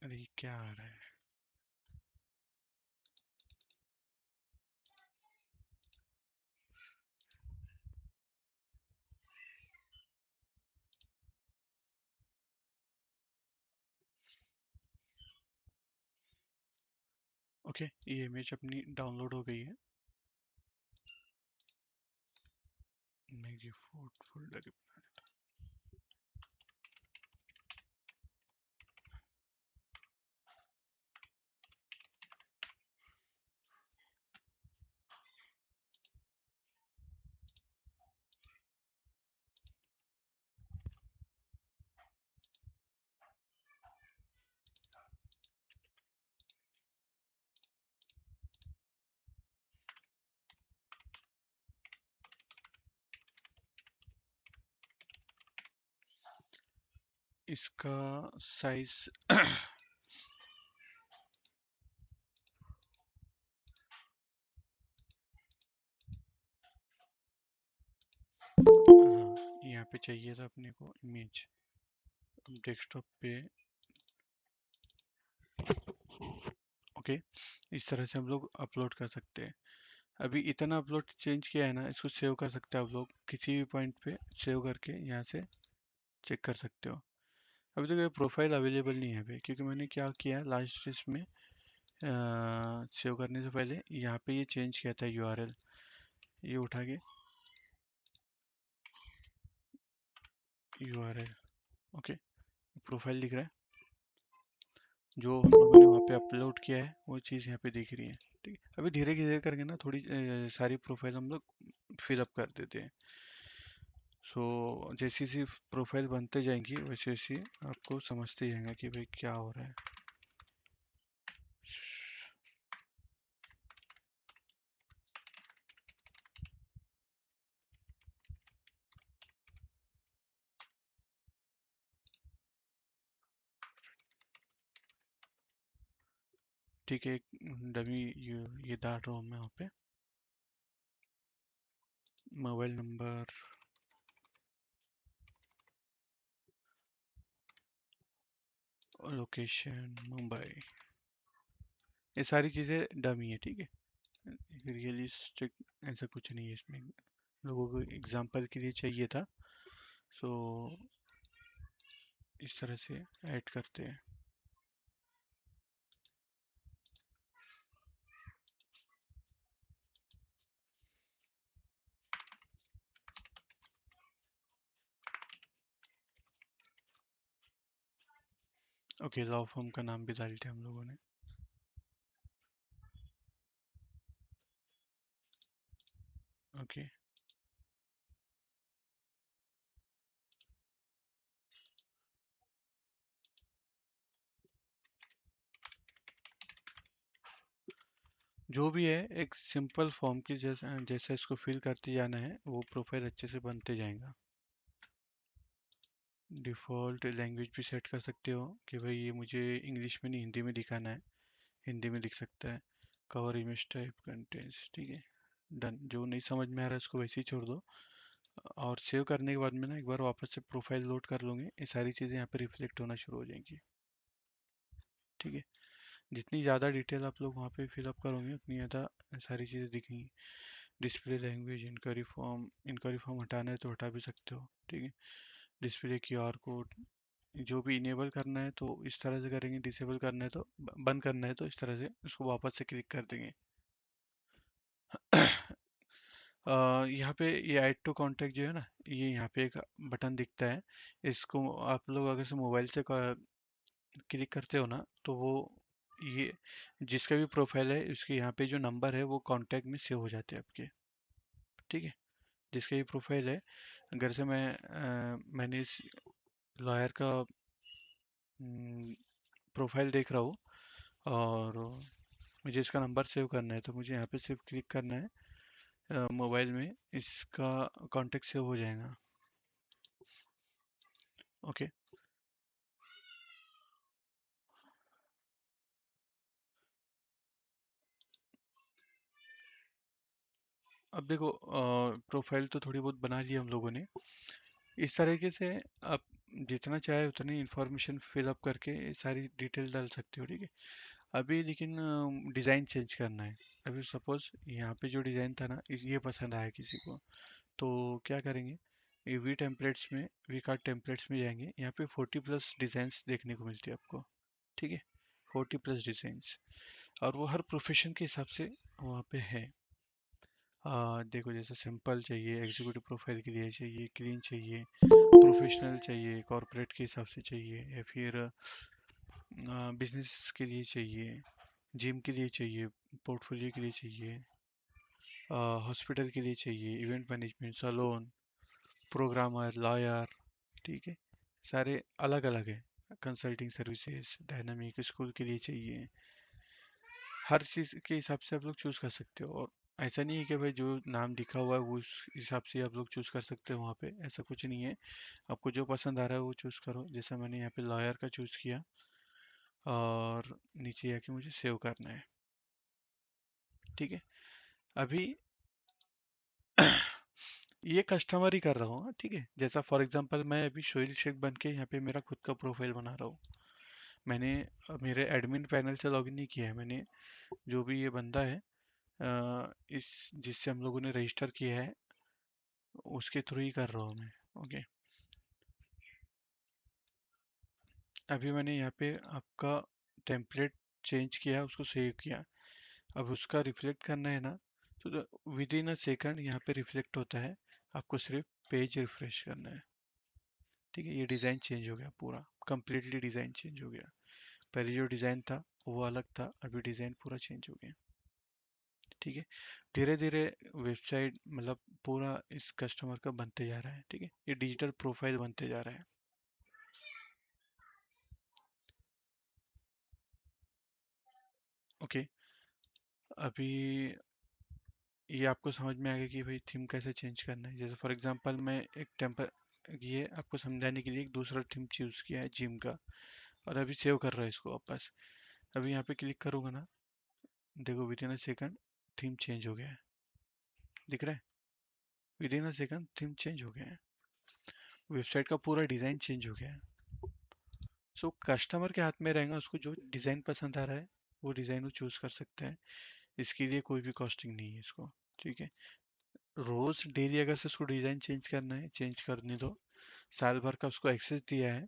Speaker 2: अरे ये क्या आ रहा है? ओके, ये इमेज अपनी डाउनलोड हो गई है। मैं ये फोल्डर इसका साइज हाँ, यहाँ पे चाहिए था अपने को इमेज। डेस्कटॉप पे ओके, इस तरह से हम लोग अपलोड कर सकते हैं। अभी इतना अपलोड चेंज किया है ना, इसको सेव कर सकते हो आप लोग किसी भी पॉइंट पे सेव करके यहाँ से चेक कर सकते हो। अभी तो ये प्रोफाइल अवेलेबल नहीं है अभी, क्योंकि मैंने क्या किया लास्ट इसमें सेव करने से पहले यहाँ पे ये चेंज किया था यूआरएल। ये उठा के यूआरएल ओके, प्रोफाइल दिख रहा है, जो हम लोगों ने वहाँ पे अपलोड किया है वो चीज़ यहाँ पे दिख रही है। ठीक है, अभी धीरे धीरे करके ना थोड़ी सारी प्रोफाइल हम लोग फिलअप कर देते हैं। सो जैसी सी प्रोफाइल बनते जाएंगी वैसे वैसे आपको समझते जाएंगे कि भाई क्या हो रहा है। ठीक है, एक डमी ये डाल रहा हूँ मैं वहाँ पे। मोबाइल नंबर, लोकेशन मुंबई, ये सारी चीज़ें डमी है। ठीक है, रियलिस्टिक ऐसा कुछ नहीं है इसमें, लोगों को एग्जांपल के लिए चाहिए था। सो इस तरह से ऐड करते हैं। ओके, लॉ फर्म का नाम भी डाल दिया हम लोगों ने। ओके, जो भी है एक सिंपल फॉर्म की जैसा जैसा इसको फिल करते जाना है, वो प्रोफाइल अच्छे से बनते जाएगा। डिफ़ॉल्ट लैंग्वेज भी सेट कर सकते हो कि भाई ये मुझे इंग्लिश में नहीं हिंदी में दिखाना है, हिंदी में लिख सकता है। कवर इमेज टाइप कंटेंट्स, ठीक है, डन। जो नहीं समझ में आ रहा है उसको वैसे ही छोड़ दो, और सेव करने के बाद में ना एक बार वापस से प्रोफाइल लोड कर लूँगे, ये सारी चीज़ें यहाँ पे रिफ्लेक्ट होना शुरू हो जाएंगी। ठीक है, जितनी ज़्यादा डिटेल आप लोग वहाँ पे फिलअप करोगे उतनी ज़्यादा सारी चीज़ें दिखेंगी। डिस्प्ले लैंग्वेज, इंक्वायरी फॉर्म हटाना है तो हटा भी सकते हो। ठीक है, डिस्प्ले क्यूआर कोड, जो भी इनेबल करना है तो इस तरह से करेंगे, डिसेबल करना है तो बंद करना है तो इस तरह से उसको वापस से क्लिक कर देंगे। यहाँ पे ये ऐड टू कॉन्टैक्ट जो है ना, ये यहाँ पे एक बटन दिखता है। इसको आप लोग अगर से मोबाइल से क्लिक करते हो ना तो वो ये जिसका भी प्रोफाइल है उसके यहाँ पे जो नंबर है वो कांटेक्ट में सेव हो जाते हैं आपके। ठीक है, जिसका भी प्रोफाइल है, अगर से मैंने इस लॉयर का प्रोफाइल देख रहा हूँ और मुझे इसका नंबर सेव करना है, तो मुझे यहाँ पे सिर्फ क्लिक करना है मोबाइल में, इसका कांटेक्ट सेव हो जाएगा। ओके, अब देखो प्रोफाइल तो थोड़ी बहुत बना ली हम लोगों ने। इस तरीके से आप जितना चाहे उतनी इंफॉर्मेशन फिल अप करके सारी डिटेल डाल सकते हो, ठीक है। अभी लेकिन डिज़ाइन चेंज करना है। अभी सपोज यहाँ पे जो डिज़ाइन था ना, ये पसंद आया किसी को, तो क्या करेंगे, ये वी टेम्पलेट्स में, वी कार्ड टेम्पलेट्स में जाएंगे, यहाँ पे 40+ डिज़ाइंस देखने को मिलती है आपको, ठीक है। 40+ डिज़ाइंस, और वो हर प्रोफेशन के हिसाब से वहाँ पे है। देखो, जैसे सिंपल चाहिए, एग्जीक्यूटिव प्रोफाइल के लिए चाहिए, क्लीन चाहिए, प्रोफेशनल चाहिए, कॉरपोरेट के हिसाब से चाहिए, या फिर बिजनेस के लिए चाहिए, जिम के लिए चाहिए, पोर्टफोलियो के लिए चाहिए, हॉस्पिटल के लिए चाहिए, event management, salon, programmer, lawyer, ठीक है। सारे अलग अलग हैं। कंसल्टिंग सर्विसेज, डायनामिक, स्कूल के लिए चाहिए। हर चीज़ के हिसाब से आप लोग चूज़ कर सकते हो, और ऐसा नहीं है कि भाई जो नाम लिखा हुआ है वो उस हिसाब से आप लोग चूज़ कर सकते हो वहाँ पे, ऐसा कुछ नहीं है। आपको जो पसंद आ रहा है वो चूज़ करो, जैसा मैंने यहाँ पे लॉयर का चूज़ किया, और नीचे आके मुझे सेव करना है, ठीक है। अभी ये कस्टमर ही कर रहा हूँ, ठीक है। जैसा फॉर एग्जांपल मैं अभी सोहेल शेख बन के यहाँ पे मेरा खुद का प्रोफाइल बना रहा हूँ। मैंने मेरे एडमिन पैनल से लॉगिन नहीं किया है मैंने। जो भी ये बंदा है, इस जिससे हम लोगों ने रजिस्टर किया है, उसके थ्रू ही कर रहा हूँ मैं, ओके। अभी मैंने यहाँ पे आपका टेम्पलेट चेंज किया, उसको सेव किया। अब उसका रिफ्लेक्ट करना है ना, तो विद इन अ सेकंड यहाँ पे रिफ्लेक्ट होता है। आपको सिर्फ पेज रिफ्रेश करना है, ठीक है। ये डिज़ाइन चेंज हो गया पूरा, कंप्लीटली डिज़ाइन चेंज हो गया। पहले जो डिज़ाइन था वो अलग था, अभी डिज़ाइन पूरा चेंज हो गया, ठीक है। धीरे धीरे वेबसाइट मतलब पूरा इस कस्टमर का बनते जा रहा है, ठीक है। ये डिजिटल प्रोफाइल बनते जा रहा है, ओके। अभी ये आपको समझ में आ गया कि भाई थीम कैसे चेंज करना है। जैसे फॉर एग्जांपल मैं एक टेम्पर ये आपको समझाने के लिए एक दूसरा थीम चूज़ किया है जिम का, और अभी सेव कर रहा है इसको वापस। अभी यहाँ पे क्लिक करूँगा ना, देखो with in a second theme change हो गया है, दिख रहा है। With in a second theme change हो गया है, वेबसाइट का पूरा डिज़ाइन चेंज हो गया है। सो कस्टमर के हाथ में रहेगा, उसको जो डिज़ाइन पसंद आ रहा है वो डिज़ाइन वो चूज़ कर सकते हैं। इसके लिए कोई भी कॉस्टिंग नहीं है इसको, ठीक है। रोज़ डेली अगर से उसको डिज़ाइन चेंज करना है, चेंज करने दो। साल भर का उसको एक्सेस दिया है,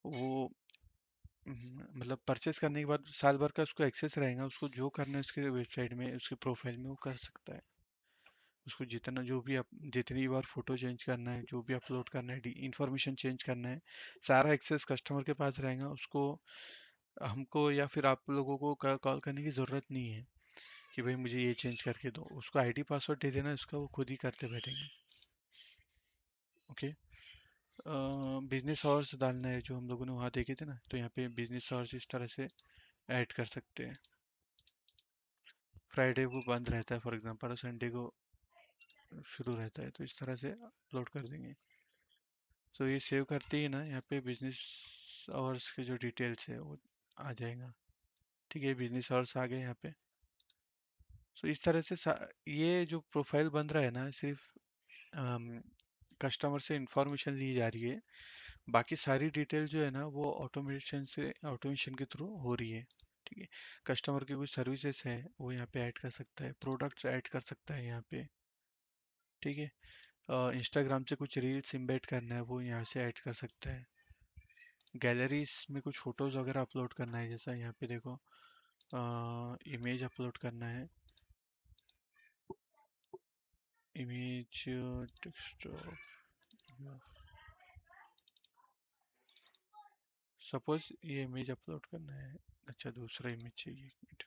Speaker 2: वो मतलब परचेस करने के बाद साल भर का उसको एक्सेस रहेगा, उसको जो करना है उसके वेबसाइट में, उसके प्रोफाइल में वो कर सकता है। उसको जितना जो भी आप जितनी बार फोटो चेंज करना है, जो भी अपलोड करना है, इंफॉर्मेशन चेंज करना है, सारा एक्सेस कस्टमर के पास रहेगा। उसको हमको या फिर आप लोगों को कॉल करने की ज़रूरत नहीं है कि भाई मुझे ये चेंज करके दो। उसको आईडी पासवर्ड दे देना, उसका वो खुद ही करते बैठेंगे, ओके। बिजनेस आवर्स डालना है जो हम लोगों ने वहाँ देखे थे ना, तो यहाँ पे बिजनेस आवर्स इस तरह से ऐड कर सकते हैं। फ्राइडे को बंद रहता है फॉर एग्जांपल, और संडे को शुरू रहता है, तो इस तरह से अपलोड कर देंगे। तो ये सेव करते ही ना, यहाँ पे बिजनेस आवर्स के जो डिटेल्स है वो आ जाएगा, ठीक है। बिजनेस आवर्स आ गए यहाँ पे। सो इस तरह से ये जो प्रोफाइल बन रहा है ना, सिर्फ कस्टमर से इंफॉर्मेशन ली जा रही है। बाकी सारी डिटेल जो है ना वो ऑटोमेशन के थ्रू हो रही है, ठीक है। कस्टमर की कुछ सर्विसेज है वो यहाँ पे ऐड कर सकता है, प्रोडक्ट्स ऐड कर सकता है यहाँ पे, ठीक है। इंस्टाग्राम से कुछ रील्स इम्बेड करना है वो यहाँ से ऐड कर सकता है। गैलरीज में कुछ फोटोज वगैरह अपलोड करना है, जैसा यहाँ पे देखो, इमेज अपलोड करना है, इमेज टेक्स्ट, सपोज ये इमेज अपलोड करना है। अच्छा, दूसरा इमेज चाहिए, एक मिनट।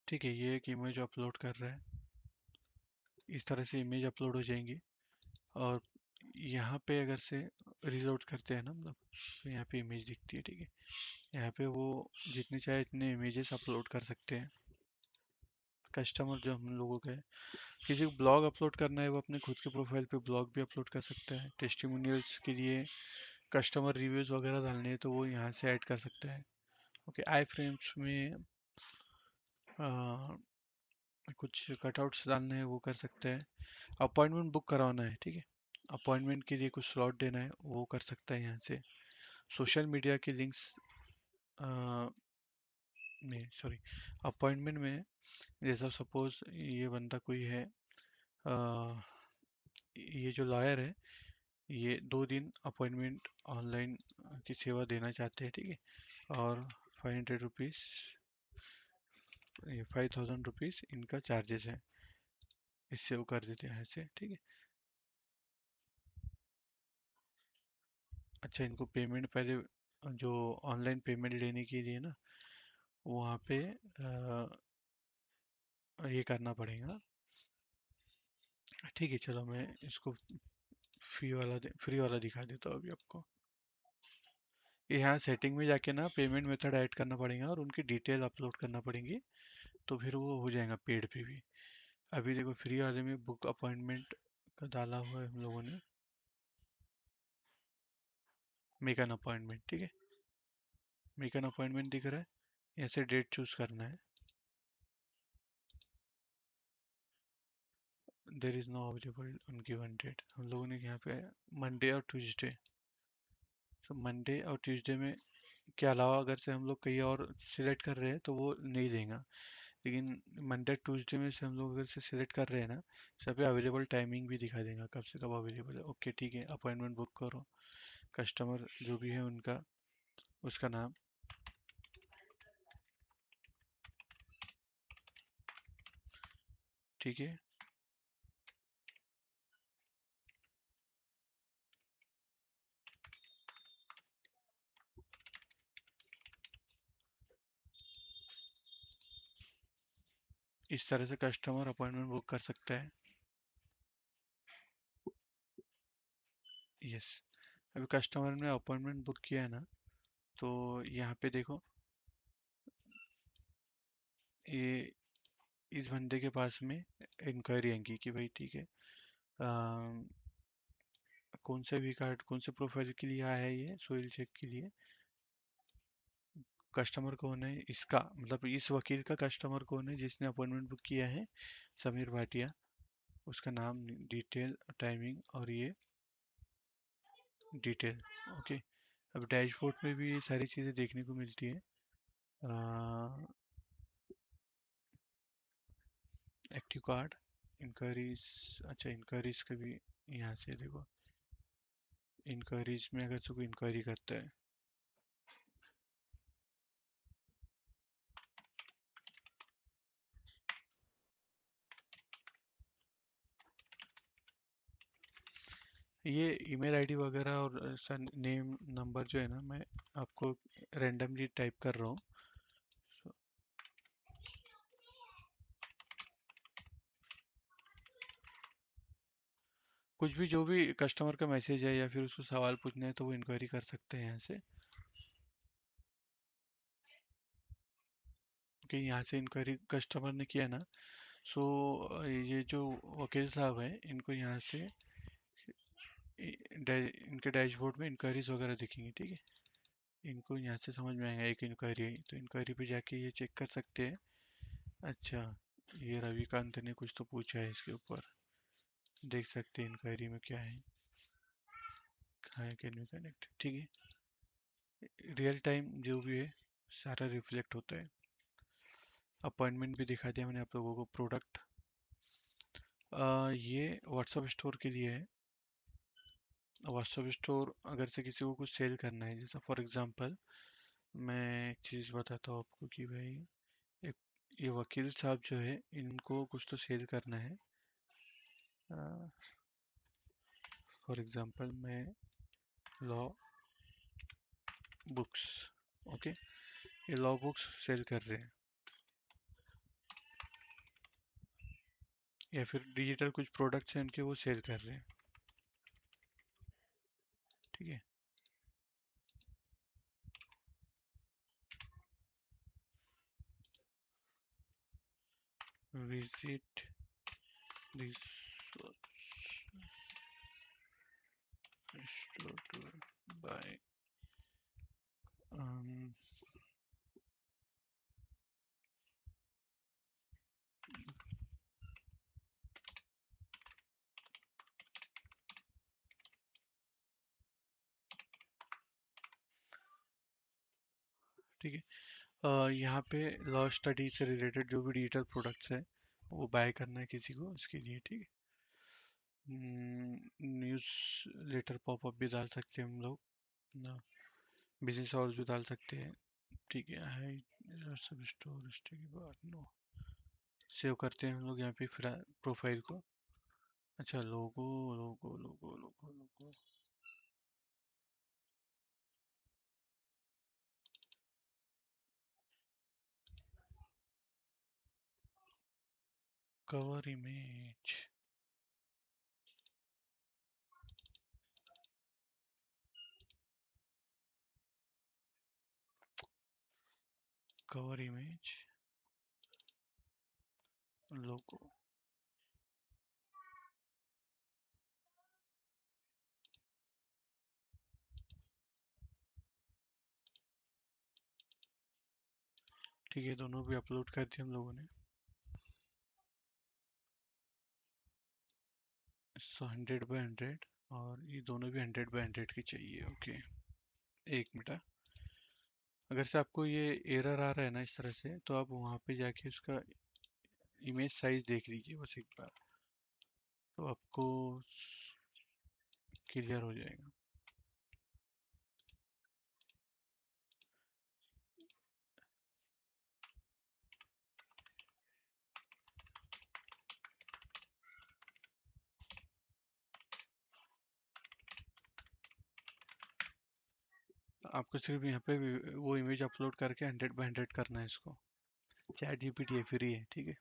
Speaker 2: ठीक है, ये एक इमेज अपलोड कर रहा है। इस तरह से इमेज अपलोड हो जाएंगी, और यहाँ पे अगर से रीलोड करते हैं ना, मतलब तो यहाँ पे इमेज दिखती है, ठीक है। यहाँ पे वो जितने चाहे इतने इमेजेस अपलोड कर सकते हैं कस्टमर जो हम लोगों का है। किसी को ब्लॉग अपलोड करना है, वो अपने खुद के प्रोफाइल पे ब्लॉग भी अपलोड कर सकता है। टेस्टिमोनियल्स के लिए कस्टमर रिव्यूज़ वगैरह डालने हैं तो वो यहाँ से ऐड कर सकता है, ओके। आई फ्रेम्स में कुछ कटआउट्स डालने हैं वो कर सकते हैं। अपॉइंटमेंट बुक करवाना है, ठीक है, अपॉइंटमेंट के लिए कुछ स्लॉट देना है वो कर सकता है यहाँ से। सोशल मीडिया के लिंक्स नहीं सॉरी, अपॉइंटमेंट में जैसा सपोज ये बंदा कोई है, अ, ये जो लॉयर है, ये 2 दिन अपॉइंटमेंट ऑनलाइन की सेवा देना चाहते हैं, ठीक है, और 500 रुपीज़, ये 5000 रुपीज़ इनका चार्जेस है, इससे वो कर देते हैं ऐसे, ठीक है। अच्छा, इनको पेमेंट पहले जो ऑनलाइन पेमेंट लेने के लिए ना वहाँ पे ये करना पड़ेगा, ठीक है। चलो मैं इसको फ्री वाला दिखा देता हूँ अभी आपको। यहाँ सेटिंग में जाके ना पेमेंट मेथड ऐड करना पड़ेगा और उनकी डिटेल अपलोड करना पड़ेंगी, तो फिर वो हो जाएगा पेड पे भी। अभी देखो फ्री वाले में बुक अपॉइंटमेंट का डाला हुआ है हम लोगों ने, मेक एन अपॉइंटमेंट, ठीक है, मेक एन अपॉइंटमेंट दिख रहा है, यहाँ से डेट चूज करना है। There is no available on given date, हम लोगों ने यहाँ पे मंडे और ट्यूसडे, तो मंडे और ट्यूसडे में के अलावा अगर से हम लोग कहीं और सिलेक्ट कर रहे हैं तो वो नहीं देगा, लेकिन मंडे ट्यूसडे में से हम लोग अगर से सिलेक्ट कर रहे हैं ना, सब पे अवेलेबल टाइमिंग भी दिखा देगा कब से कब अवेलेबल है। ओके ठीक है, अपॉइंटमेंट बुक करो, कस्टमर जो भी है उनका, उसका नाम, ठीक है। इस तरह से कस्टमर अपॉइंटमेंट बुक कर सकता है। यस, अभी कस्टमर ने अपॉइंटमेंट बुक किया है ना, तो यहाँ पे देखो ये इस बंदे के पास में इंक्वायरी आएंगी कि भाई ठीक है, कौन से वी कार्ड कौन से प्रोफाइल के लिए आया है, ये सोइल चेक के लिए। कस्टमर कौन है इसका, मतलब इस वकील का कस्टमर कौन है जिसने अपॉइंटमेंट बुक किया है, समीर भाटिया, उसका नाम, डिटेल, टाइमिंग और ये डिटेल। ओके, अब डैशबोर्ड में भी ये सारी चीज़ें देखने को मिलती है। एक्टिव कार्ड, इंक्वायरीज, अच्छा इंक्वायरीज का भी यहाँ से देखो, इंक्वायरीज में अगर से कोई इंक्वायरी करता है, ये ईमेल आईडी वगैरह और नेम नंबर जो है ना, मैं आपको रैंडमली टाइप कर रहा हूँ। So, कुछ भी जो भी कस्टमर का मैसेज है या फिर उसको सवाल पूछना है तो वो इंक्वायरी कर सकते हैं यहाँ से, कि यहाँ से इंक्वायरी कस्टमर ने किया ना। सो ये जो वकील साहब हैं इनको यहाँ से इनके डैशबोर्ड में इंक्वायरीज वगैरह दिखेंगी, ठीक है, इनको यहाँ से समझ में आएगा एक इंक्वायरी आई तो इंक्वायरी पे जाके ये चेक कर सकते हैं। अच्छा, ये रविकांत ने कुछ तो पूछा है इसके ऊपर, देख सकते हैं इंक्वायरी में क्या है, कहाँ है, कैन वी कनेक्ट, ठीक है, रियल टाइम जो भी है सारा रिफ्लेक्ट होता है। अपॉइंटमेंट भी दिखा दिया मैंने आप लोगों को। प्रोडक्ट, ये व्हाट्सअप स्टोर के लिए है। व्हाट्सअप स्टोर अगर से किसी को कुछ सेल करना है, जैसा फॉर एग्जांपल मैं एक चीज़ बताता हूँ आपको कि भाई एक ये वकील साहब जो है इनको कुछ तो सेल करना है। फॉर एग्जांपल मैं लॉ बुक्स, ओके, ये लॉ बुक्स सेल कर रहे हैं या फिर डिजिटल कुछ प्रोडक्ट्स हैं उनके वो सेल कर रहे हैं, ठीक है। Visit this store to buy, ठीक है। यहाँ पे लॉ स्टडी से रिलेटेड जो भी डिजिटल प्रोडक्ट्स है वो बाय करना है किसी को, इसके लिए, ठीक है। न्यूज़ लेटर पॉपअप भी डाल सकते हैं हम लोग, बिजनेस आवर्स भी डाल सकते हैं, ठीक है। हाई सब स्टोर के बाद नो सेव करते हैं हम लोग यहाँ पे फिर प्रोफाइल को। अच्छा, लोगो लोगो लोगो लोगो लोगो कवर इमेज, कवर इमेज लोगो, ठीक है। दोनों भी अपलोड कर दिए हम लोगों ने। 100 by 100 और ये दोनों भी 100 by 100 की चाहिए, ओके। एक मिनट, अगर से आपको ये एरर आ रहा है ना इस तरह से, तो आप वहाँ पे जाके उसका इमेज साइज देख लीजिए बस एक बार, तो आपको क्लियर हो जाएगा। आपको सिर्फ यहाँ पे वो इमेज अपलोड करके 100 by 100 करना है इसको। चैट जीपीटी फ्री है, ठीक है।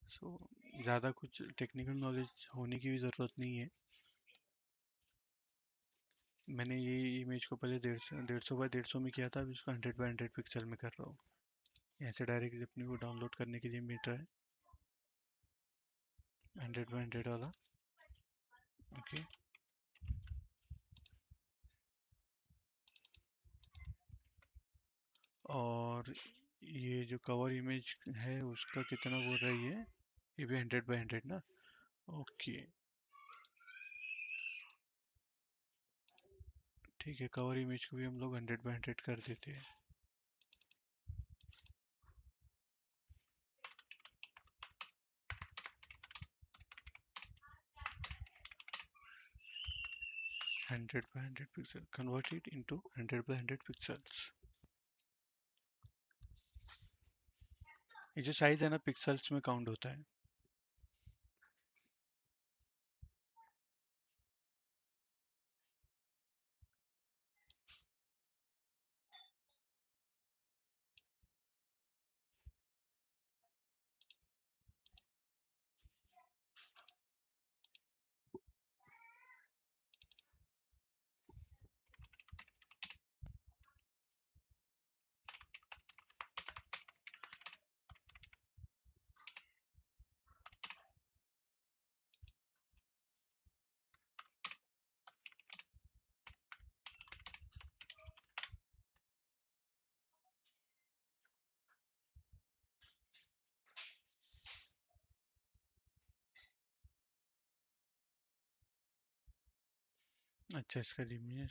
Speaker 2: सो ज़्यादा कुछ टेक्निकल नॉलेज होने की भी ज़रूरत नहीं है। मैंने ये इमेज को पहले 150 by 150 में किया था, अभी इसको 100 by 100 पिक्सल में कर रहा हूँ। ऐसे डायरेक्टली अपने को डाउनलोड करने के लिए मिल रहा है 100 by 100 वाला, ओके। और ये जो कवर इमेज है उसका कितना बोल रही है, ये भी 100 by 100 ना, ओके। ठीक है, कवर इमेज को भी हम लोग 100 by 100 कर देते हैं। Hundred by 100 pixel, convert it into 100 by 100 pixels. ये जो साइज है ना पिक्सल्स में काउंट होता है। अच्छा, इसका लिमिट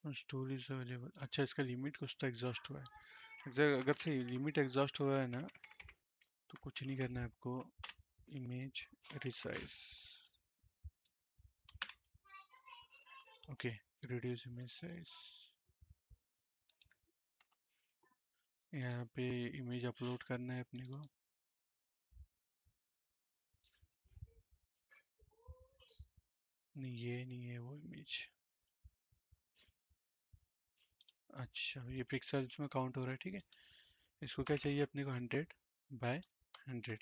Speaker 2: स्टोरेज अवेलेबल, अच्छा इसका लिमिट कुछ तो एग्जॉस्ट हुआ है। अगर से लिमिट एग्जॉस्ट हुआ है ना, तो कुछ नहीं करना है आपको। Image resize, okay, reduce image size. यहाँ पे इमेज अपलोड करना है अपने को। नहीं, ये नहीं है वो इमेज। अच्छा, ये पिक्सल्स में काउंट हो रहा है, ठीक है। इसको क्या चाहिए अपने को, 100 by 100।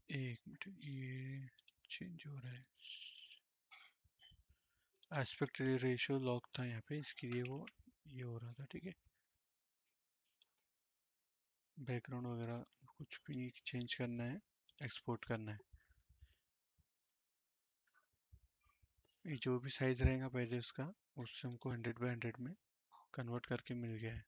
Speaker 2: एक मिनट, ये चेंज हो रहा है। एस्पेक्ट रेशियो लॉक था यहाँ पे, इसके लिए वो ये हो रहा था, ठीक है। बैकग्राउंड वगैरह कुछ भी नहीं चेंज करना है, एक्सपोर्ट करना है। ये जो भी साइज रहेगा पहले उसका, उससे हमको 100 by 100 में कन्वर्ट करके मिल गया है।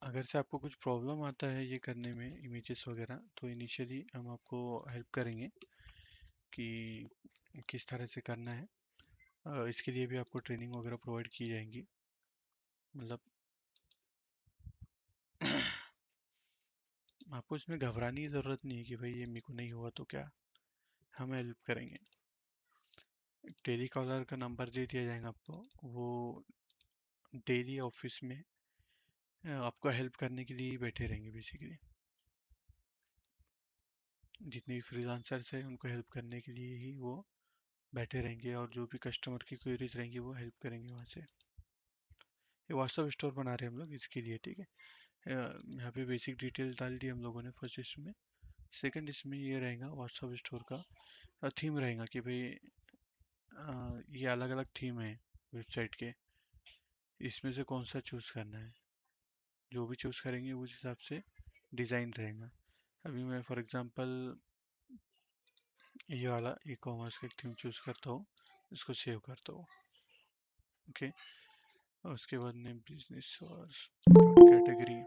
Speaker 2: अगर से आपको कुछ प्रॉब्लम आता है ये करने में इमेजेस वगैरह, तो इनिशियली हम आपको हेल्प करेंगे कि किस तरह से करना है। इसके लिए भी आपको ट्रेनिंग वगैरह प्रोवाइड की जाएंगी। मतलब आपको इसमें घबराने की ज़रूरत नहीं है कि भाई ये मेरे को नहीं हुआ तो क्या, हम हेल्प करेंगे। टेली कॉलर का नंबर दे दिया जाएगा आपको, वो डेली ऑफिस में आपको हेल्प करने के लिए ही बैठे रहेंगे बेसिकली। जितने भी फ्रीलांसर्स हैं उनको हेल्प करने के लिए ही वो बैठे रहेंगे, और जो भी कस्टमर की क्वेरीज रहेंगी वो हेल्प करेंगे वहाँ से। ये व्हाट्सअप स्टोर बना रहे हैं हम लोग इसके लिए, ठीक है। यहाँ पे बेसिक डिटेल डाल दी हम लोगों ने फर्स्ट इसमें। सेकंड इसमें ये रहेगा व्हाट्सअप स्टोर का थीम रहेगा कि भाई ये अलग अलग थीम है वेबसाइट के, इसमें से कौन सा चूज़ करना है। जो भी चूज़ करेंगे उस हिसाब से डिज़ाइन रहेगा। अभी मैं फॉर एग्जांपल ये वाला ई कॉमर्स का एक थीम चूज़ करता हूँ, इसको सेव करता हूँ। ओके, और उसके बाद नेम बिजनेस और कैटेगरी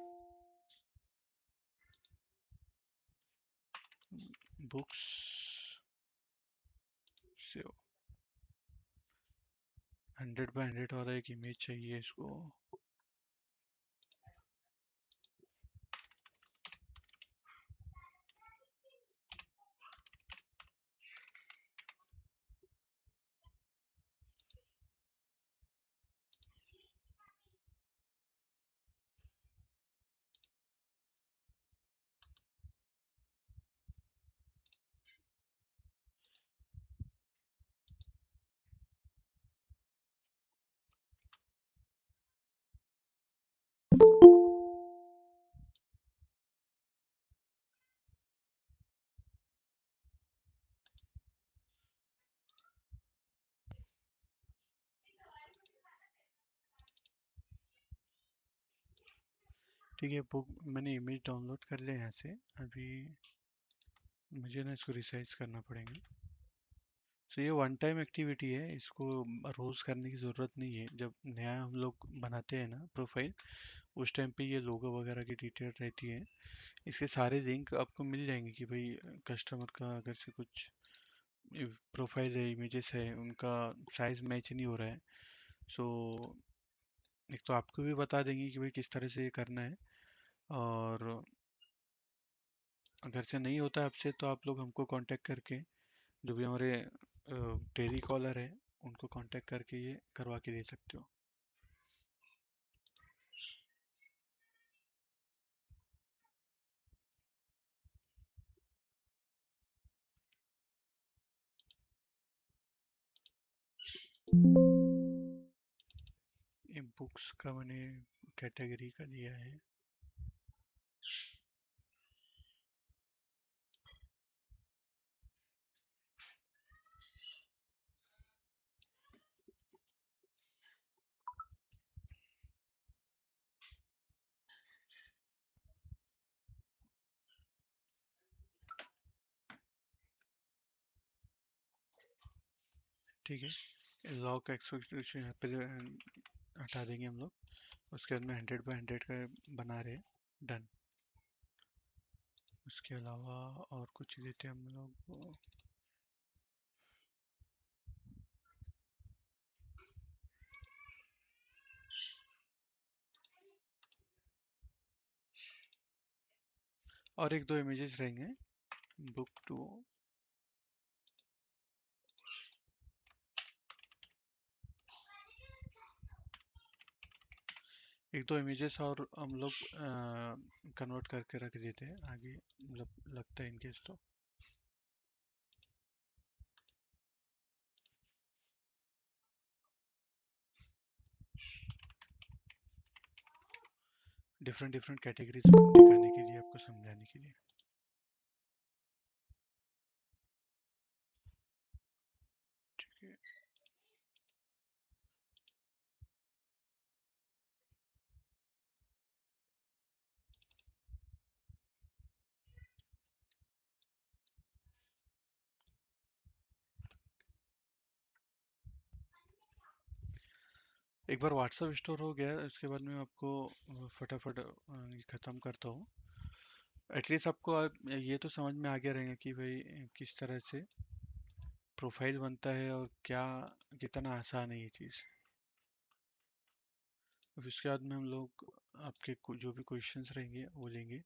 Speaker 2: बुक्स सेव। 100x100 वाला एक इमेज चाहिए इसको। ठीक है, बुक मैंने इमेज डाउनलोड कर लिया यहाँ से। अभी मुझे ना इसको रिसाइज करना पड़ेगा। तो ये वन टाइम एक्टिविटी है, इसको रोज़ करने की ज़रूरत नहीं है। जब नया हम लोग बनाते हैं ना प्रोफाइल, उस टाइम पे ये लोगो वगैरह की डिटेल रहती है। इसके सारे लिंक आपको मिल जाएंगे कि भाई कस्टमर का अगर से कुछ प्रोफाइल है, इमेजेस है, उनका साइज मैच नहीं हो रहा है, सो एक तो आपको भी बता देंगे कि भाई किस तरह से ये करना है। और अगर से नहीं होता आपसे तो आप लोग हमको कांटेक्ट करके, जो भी हमारे टेली कॉलर है, उनको कांटेक्ट करके ये करवा के दे सकते हो। ये बुक्स का मैंने कैटेगरी का दिया है। ठीक है, लॉक एक्सपेक्टेशन यहाँ पे हटा देंगे हम लोग। उसके बाद में 100x100 का बना रहे हैं, डन। उसके अलावा और कुछ देते हैं हम लोग। और एक दो इमेजेस रहेंगे बुक टू। एक दो इमेजेस और हम लोग कन्वर्ट करके रख देते हैं आगे, मतलब लगता है इनकेस तो। डिफरेंट डिफरेंट कैटेगरीज दिखाने के लिए, आपको समझाने के लिए। ठीक है, एक बार व्हाट्सअप स्टोर हो गया उसके बाद मैं आपको फटाफट ये ख़त्म करता हूँ। एटलीस्ट आपको ये तो समझ में आ गया रहेगा कि भाई किस तरह से प्रोफाइल बनता है और क्या कितना आसान है ये चीज़। अब इसके बाद में हम लोग आपके जो भी क्वेश्चंस रहेंगे वो लेंगे,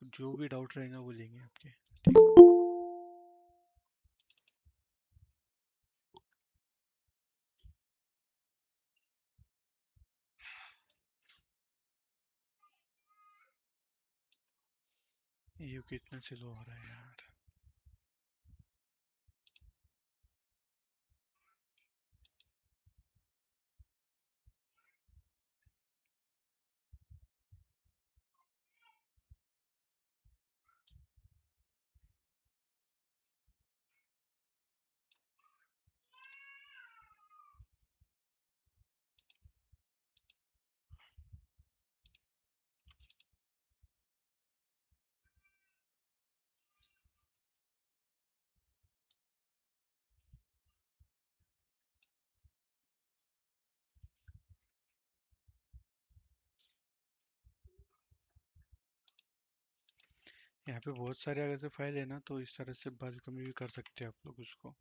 Speaker 2: जो भी डाउट रहेगा वो लेंगे आपके, ठीक है। ये कितना स्लो हो रहा है यार। यहाँ पे बहुत सारे अगर से फाइल है ना तो इस तरह से बल्क में भी कर सकते हैं आप लोग उसको।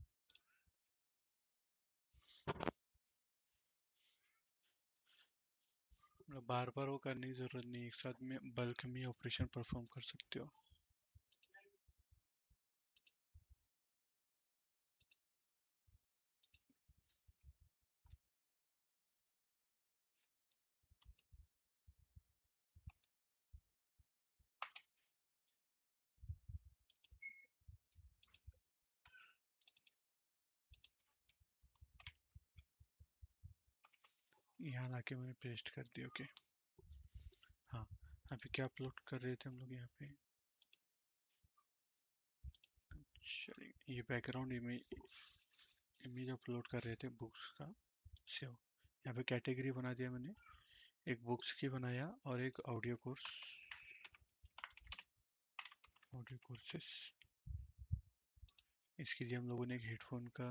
Speaker 2: मतलब बार बार वो करने की जरूरत नहीं, एक साथ में बल्क में ऑपरेशन परफॉर्म कर सकते हो। यहाँ लाके मैंने पेस्ट कर दिया, ओके। हाँ, अभी क्या अपलोड कर रहे थे हम लोग यहाँ पे? चलिए, ये बैकग्राउंड इमेज इमेज अपलोड कर रहे थे बुक्स का सेव। यहाँ पे कैटेगरी बना दिया मैंने, एक बुक्स की बनाया और एक ऑडियो कोर्सेस। इसके लिए हम लोगों ने एक हेडफोन का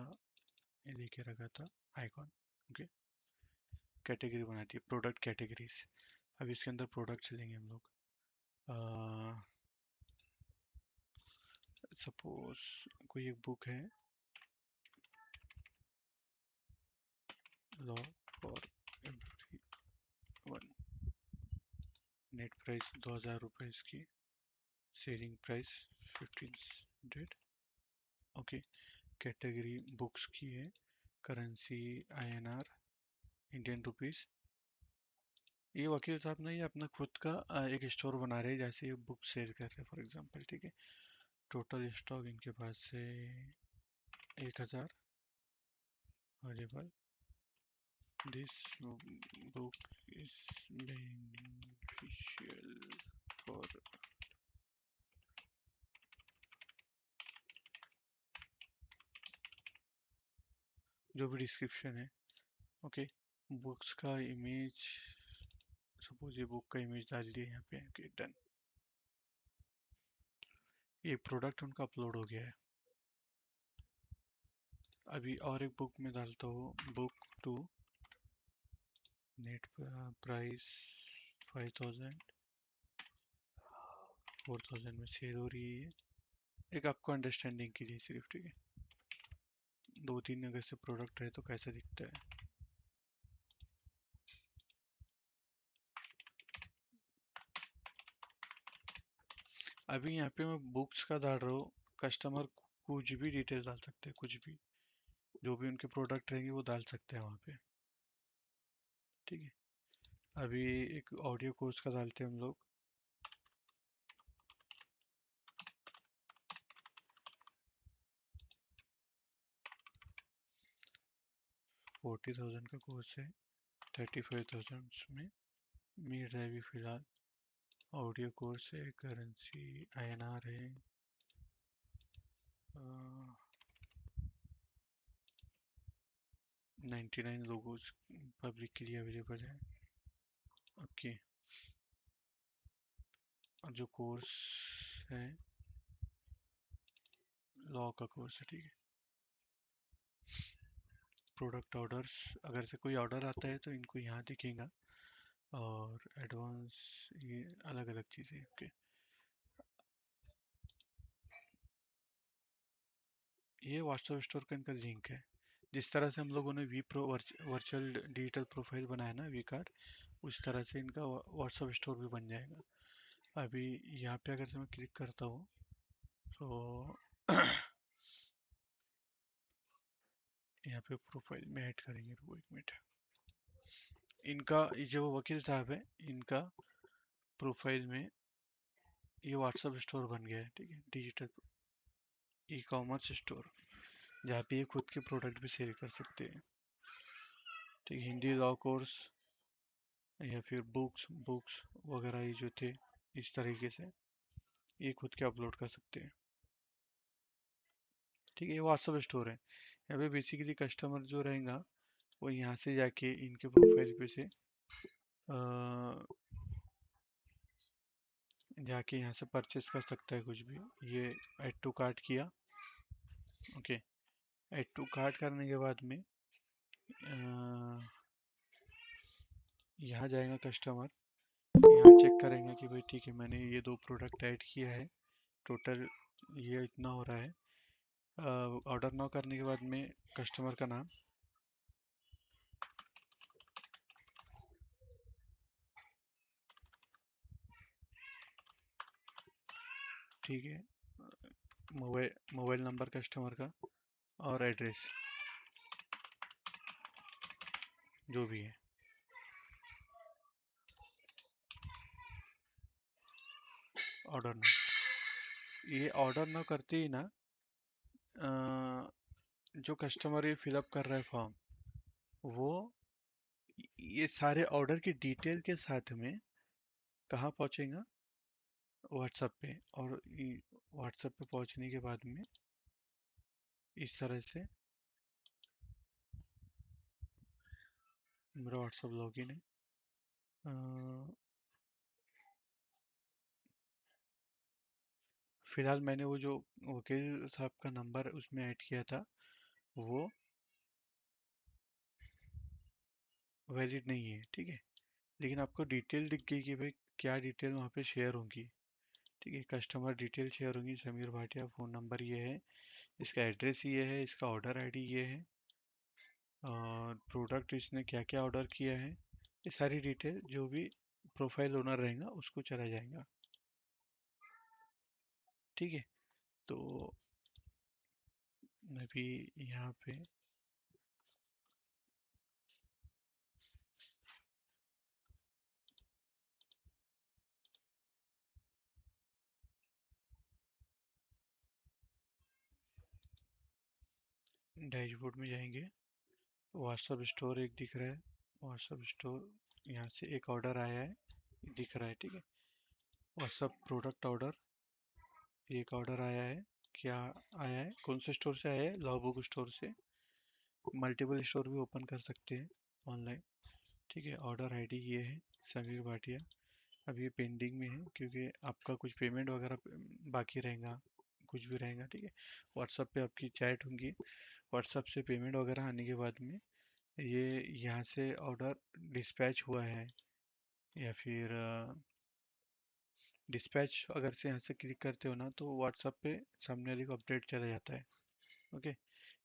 Speaker 2: ये लेके रखा था आइकॉन, ओके। कैटेगरी बना दी, प्रोडक्ट कैटेगरीज। अब इसके अंदर प्रोडक्ट्स लेंगे हम लोग। सपोज कोई एक बुक है, law for everyone, net price 2000 रुपये इसकी, selling price 1500, okay. Category books की है, करेंसी INR, इंडियन रुपीस। ये वकील साहब ने ये अपना खुद का एक स्टोर बना रहे हैं, जैसे ये बुक सेल कर रहे हैं फॉर एग्जांपल, ठीक है। टोटल स्टॉक इनके पास से 1000 available. This book is beneficial for, जो भी डिस्क्रिप्शन है, ओके। बुक्स का इमेज, सपोज ये बुक का इमेज डाल दिया यहाँ पे, ओके डन। ये प्रोडक्ट उनका अपलोड हो गया है। अभी और एक बुक में डालता हूँ, बुक 2, नेट प्राइस 5000, 4000 में सेल हो रही है। एक आपको अंडरस्टैंडिंग के लिए सिर्फ, ठीक है। 2-3 अगर से प्रोडक्ट है तो कैसा दिखता है। अभी यहाँ पे मैं बुक्स का डाल रहा हूँ, कस्टमर कुछ भी डिटेल डाल सकते हैं, कुछ भी, जो भी उनके प्रोडक्ट रहेंगे वो डाल सकते हैं वहाँ पे, ठीक है। अभी एक ऑडियो कोर्स का डालते हैं हम लोग। 40,000 का कोर्स है, 35,000 में मिल रहा है अभी फिलहाल। ऑडियो कोर्स है, करेंसी INR है, 99 लोगोस पब्लिक के लिए अवेलेबल है, ओके। और जो कोर्स है लॉ का कोर्स है, ठीक है। प्रोडक्ट ऑर्डर्स, अगर से कोई ऑर्डर आता है तो इनको यहाँ दिखेगा, और एडवांस ये अलग अलग चीज़ें। ओके, ये व्हाट्सएप स्टोर का इनका लिंक है। जिस तरह से हम लोगों ने V pro virtual digital profile बनाया ना, वी कार्ड, उस तरह से इनका व्हाट्सएप स्टोर भी बन जाएगा। अभी यहाँ पे अगर से मैं क्लिक करता हूँ तो यहाँ पे प्रोफाइल में ऐड करेंगे, रुको 1 मिनट। इनका ये जो वकील साहब है, इनका प्रोफाइल में ये व्हाट्सएप स्टोर बन गया है, ठीक है, डिजिटल ई कॉमर्स स्टोर, जहाँ पे ये खुद के प्रोडक्ट भी सेल कर सकते हैं। ठीक, हिंदी लॉ कोर्स या फिर बुक्स बुक्स वगैरह ये जो थे, इस तरीके से ये खुद के अपलोड कर सकते हैं। ठीक है, ये व्हाट्सएप स्टोर है। यहाँ पे बेसिकली कस्टमर जो रहेगा वो यहाँ से जाके इनके प्रोफाइल पे से जाके यहाँ से परचेस कर सकता है कुछ भी। ये ऐड टू कार्ट किया, ओके, ऐड टू कार्ट करने के बाद में यहाँ जाएगा कस्टमर, यहाँ चेक करेंगे कि भाई ठीक है, मैंने ये 2 प्रोडक्ट ऐड किया है, टोटल ये इतना हो रहा है। ऑर्डर नाउ करने के बाद में कस्टमर का नाम, ठीक है, मोबाइल नंबर कस्टमर का और एड्रेस जो भी है, ऑर्डर नाउ। ये ऑर्डर नाउ करते ही ना जो कस्टमर ये फिलअप कर रहा है फॉर्म, वो ये सारे ऑर्डर की डिटेल के साथ में कहाँ पहुँचेगा, व्हाट्सएप पे। और व्हाट्सएप पे पहुँचने के बाद में इस तरह से मेरा व्हाट्सएप लॉगिन है। फिलहाल मैंने वो जो वकील साहब का नंबर उसमें ऐड किया था, वो वैलिड नहीं है, ठीक है, लेकिन आपको डिटेल दिख गई कि भाई क्या डिटेल वहाँ पे शेयर होंगी। ठीक है, कस्टमर डिटेल शेयर होंगी, समीर भाटिया, फ़ोन नंबर ये है, इसका एड्रेस ये है, इसका ऑर्डर आईडी ये है, और प्रोडक्ट इसने क्या क्या ऑर्डर किया है, ये सारी डिटेल जो भी प्रोफाइल ओनर रहेगा उसको चला जाएगा। ठीक है, तो मैं भी यहाँ पे डैशबोर्ड में जाएंगे, व्हाट्सएप स्टोर एक दिख रहा है, व्हाट्सएप स्टोर, यहाँ से एक ऑर्डर आया है दिख रहा है, ठीक है, व्हाट्सएप प्रोडक्ट ऑर्डर, एक ऑर्डर आया है, क्या आया है, कौन से स्टोर से आया है, लॉ बुक स्टोर से। मल्टीपल स्टोर भी ओपन कर सकते हैं ऑनलाइन। ठीक है, ऑर्डर आईडी ये है, समीर भाटिया। अब ये पेंडिंग में है क्योंकि आपका कुछ पेमेंट वगैरह बाकी रहेगा, कुछ भी रहेगा, ठीक है, व्हाट्सएप पे आपकी चैट होंगी, व्हाट्सएप से पेमेंट वगैरह आने के बाद में ये यहाँ से ऑर्डर डिस्पैच हुआ है, या फिर डिस्पैच अगर से यहाँ से क्लिक करते हो ना तो व्हाट्सएप पे सामने वाले को अपडेट चला जाता है। ओके,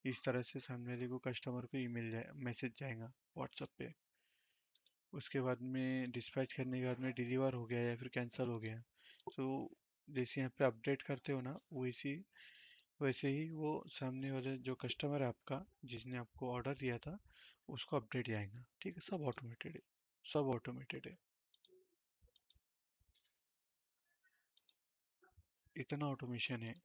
Speaker 2: इस तरह से सामने वाले को कस्टमर को ईमेल जाए, मैसेज जाएगा व्हाट्सएप पे। उसके बाद में डिस्पैच करने के बाद में डिलीवर हो गया या फिर कैंसिल हो गया, तो जैसे यहाँ पे अपडेट करते हो ना, वैसे ही वो सामने वाले जो कस्टमर है आपका, जिसने आपको ऑर्डर दिया था, उसको अपडेट जाएगा। ठीक है, सब ऑटोमेटेड है, सब ऑटोमेटेड है, इतना ऑटोमेशन है।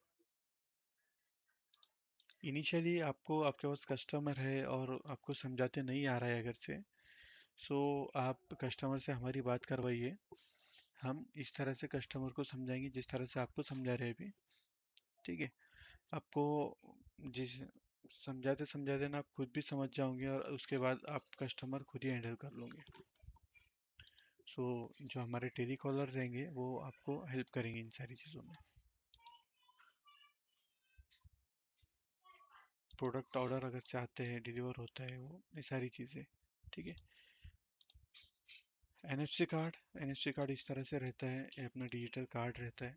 Speaker 2: इनिशियली आपको, आपके पास कस्टमर है और आपको समझाते नहीं आ रहा है अगर से, सो आप कस्टमर से हमारी बात करवाइए, हम इस तरह से कस्टमर को समझाएंगे जिस तरह से आपको समझा रहे हैं अभी। ठीक है, आपको जिस समझाते समझाते ना आप खुद भी समझ जाओगे, और उसके बाद आप कस्टमर खुद ही हैंडल कर लोगे। सो जो हमारे टेली कॉलर रहेंगे वो आपको हेल्प करेंगे इन सारी चीज़ों में। प्रोडक्ट ऑर्डर अगर से आते हैं, डिलीवर होता है, वो ये सारी चीज़ें। ठीक है। एनएफसी कार्ड इस तरह से रहता है, ये अपना डिजिटल कार्ड रहता है।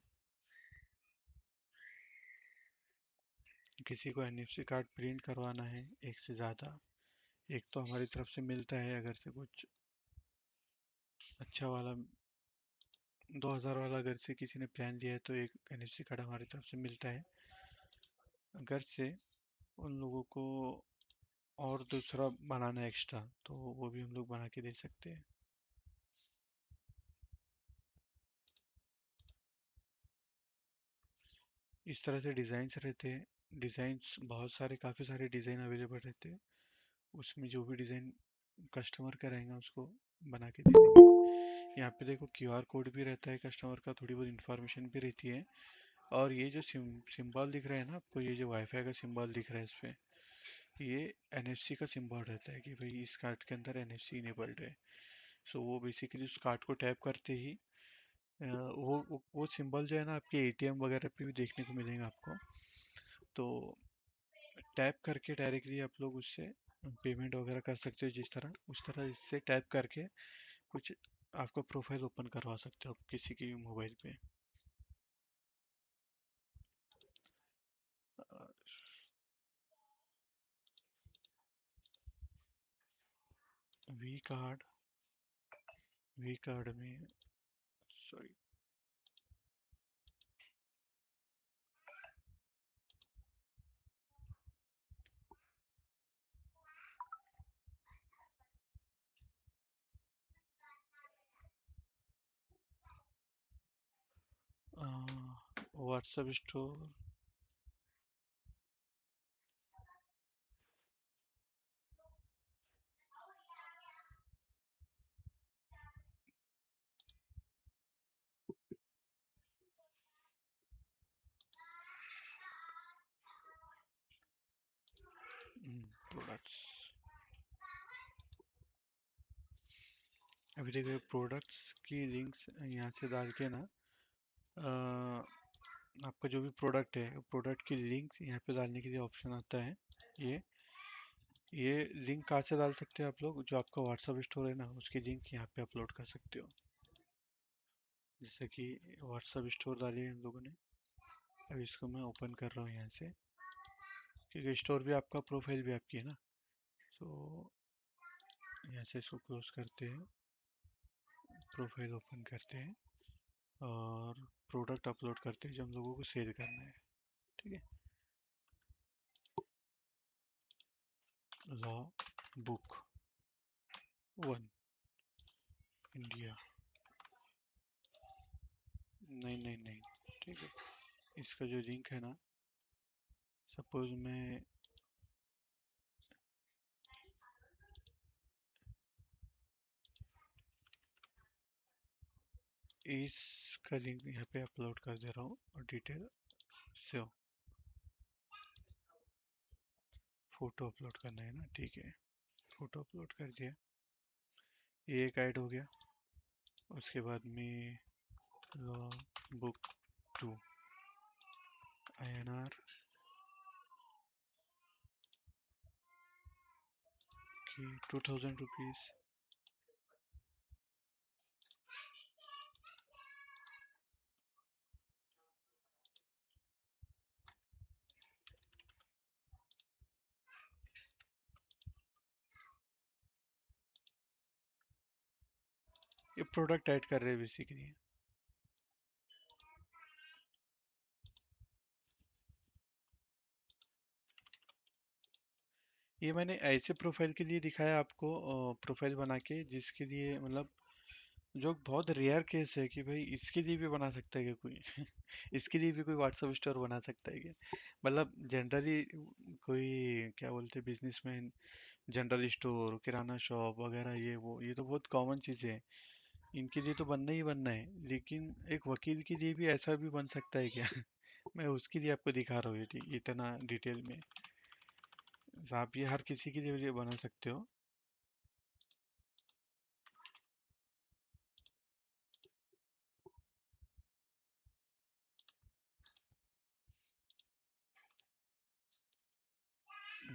Speaker 2: किसी को एनएफसी कार्ड प्रिंट करवाना है एक से ज़्यादा, एक तो हमारी तरफ से मिलता है, अगर से कुछ अच्छा वाला 2000 वाला अगर से किसी ने प्लान लिया है तो एक एनएफसी कार्ड हमारी तरफ से मिलता है। अगर से उन लोगों को और दूसरा बनाना है एक्स्ट्रा, तो वो भी हम लोग बना के दे सकते हैं। इस तरह से डिज़ाइंस रहते हैं। डिज़ाइंस बहुत सारे, काफ़ी सारे डिज़ाइन अवेलेबल रहते हैं। उसमें जो भी डिज़ाइन कस्टमर का रहेगा उसको बना के दे देंगे। यहाँ पे देखो क्यूआर कोड भी रहता है कस्टमर का, थोड़ी बहुत इन्फॉर्मेशन भी रहती है। और ये जो सिंबल दिख रहा है ना आपको, ये जो वाईफाई का सिंबल दिख रहा है इस पे, ये एनएफसी का सिंबल रहता है कि भाई इस कार्ड के अंदर एनएफसी इनेबल्ड है। सो वो बेसिकली उस कार्ड को टैप करते ही वो सिंबल जो है ना आपके एटीएम वगैरह पे भी देखने को मिलेगा आपको। तो टैप करके डायरेक्टली आप लोग उससे पेमेंट वगैरह कर सकते हो, जिस तरह उस तरह इससे टैप करके कुछ आपका प्रोफाइल ओपन करवा सकते हो किसी की मोबाइल पे। वी कार्ड वी कार्ड में, सॉरी, व्हाट्सएप स्टोर। प्रोडक्ट्स, अभी देखो प्रोडक्ट्स की लिंक्स यहाँ से डाल के ना, आपका जो भी प्रोडक्ट है, प्रोडक्ट की लिंक्स यहाँ पे डालने के लिए ऑप्शन आता है। ये ये लिंक कहाँ से डाल सकते हो आप लोग, जो आपका व्हाट्सएप स्टोर है ना उसकी लिंक यहाँ पे अपलोड कर सकते हो। जैसे कि व्हाट्सएप स्टोर डालिए हम लोगों ने। अब इसको मैं ओपन कर रहा हूँ यहाँ से, क्योंकि स्टोर भी आपका, प्रोफाइल भी आपकी है ना। तो यहाँ से इसको क्लोज करते हैं, प्रोफाइल ओपन करते हैं और प्रोडक्ट अपलोड करते हैं जो हम लोगों को सेल करना है। ठीक है। लॉ बुक 1 इंडिया, नहीं नहीं नहीं, ठीक है। इसका जो लिंक है ना, सपोज मैं इसका लिंक यहाँ पे अपलोड कर दे रहा हूँ और डिटेल से फोटो अपलोड करना है ना, ठीक है। फोटो अपलोड कर दिया, ये एक ऐड हो गया। उसके बाद में लॉ बुक 2 INR की 2000 रुपीज़। ये प्रोडक्ट ऐड कर रहे हैं बेसिकली। ये मैंने ऐसे प्रोफाइल के लिए दिखाया आपको, प्रोफाइल बना के, जिसके लिए मतलब जो बहुत रेयर केस है कि भाई इसके लिए भी बना सकता है क्या कोई इसके लिए भी कोई व्हाट्सएप स्टोर बना सकता है क्या। मतलब जनरली कोई, क्या बोलते हैं, बिजनेसमैन जनरल स्टोर, किराना शॉप वगैरह, ये तो बहुत कॉमन चीज़ें हैं, इनके लिए तो बनना ही बनना है। लेकिन एक वकील के लिए भी ऐसा भी बन सकता है क्या मैं उसके लिए आपको दिखा रहा हूँ ये इतना डिटेल में। आप ये हर किसी के लिए बना सकते हो।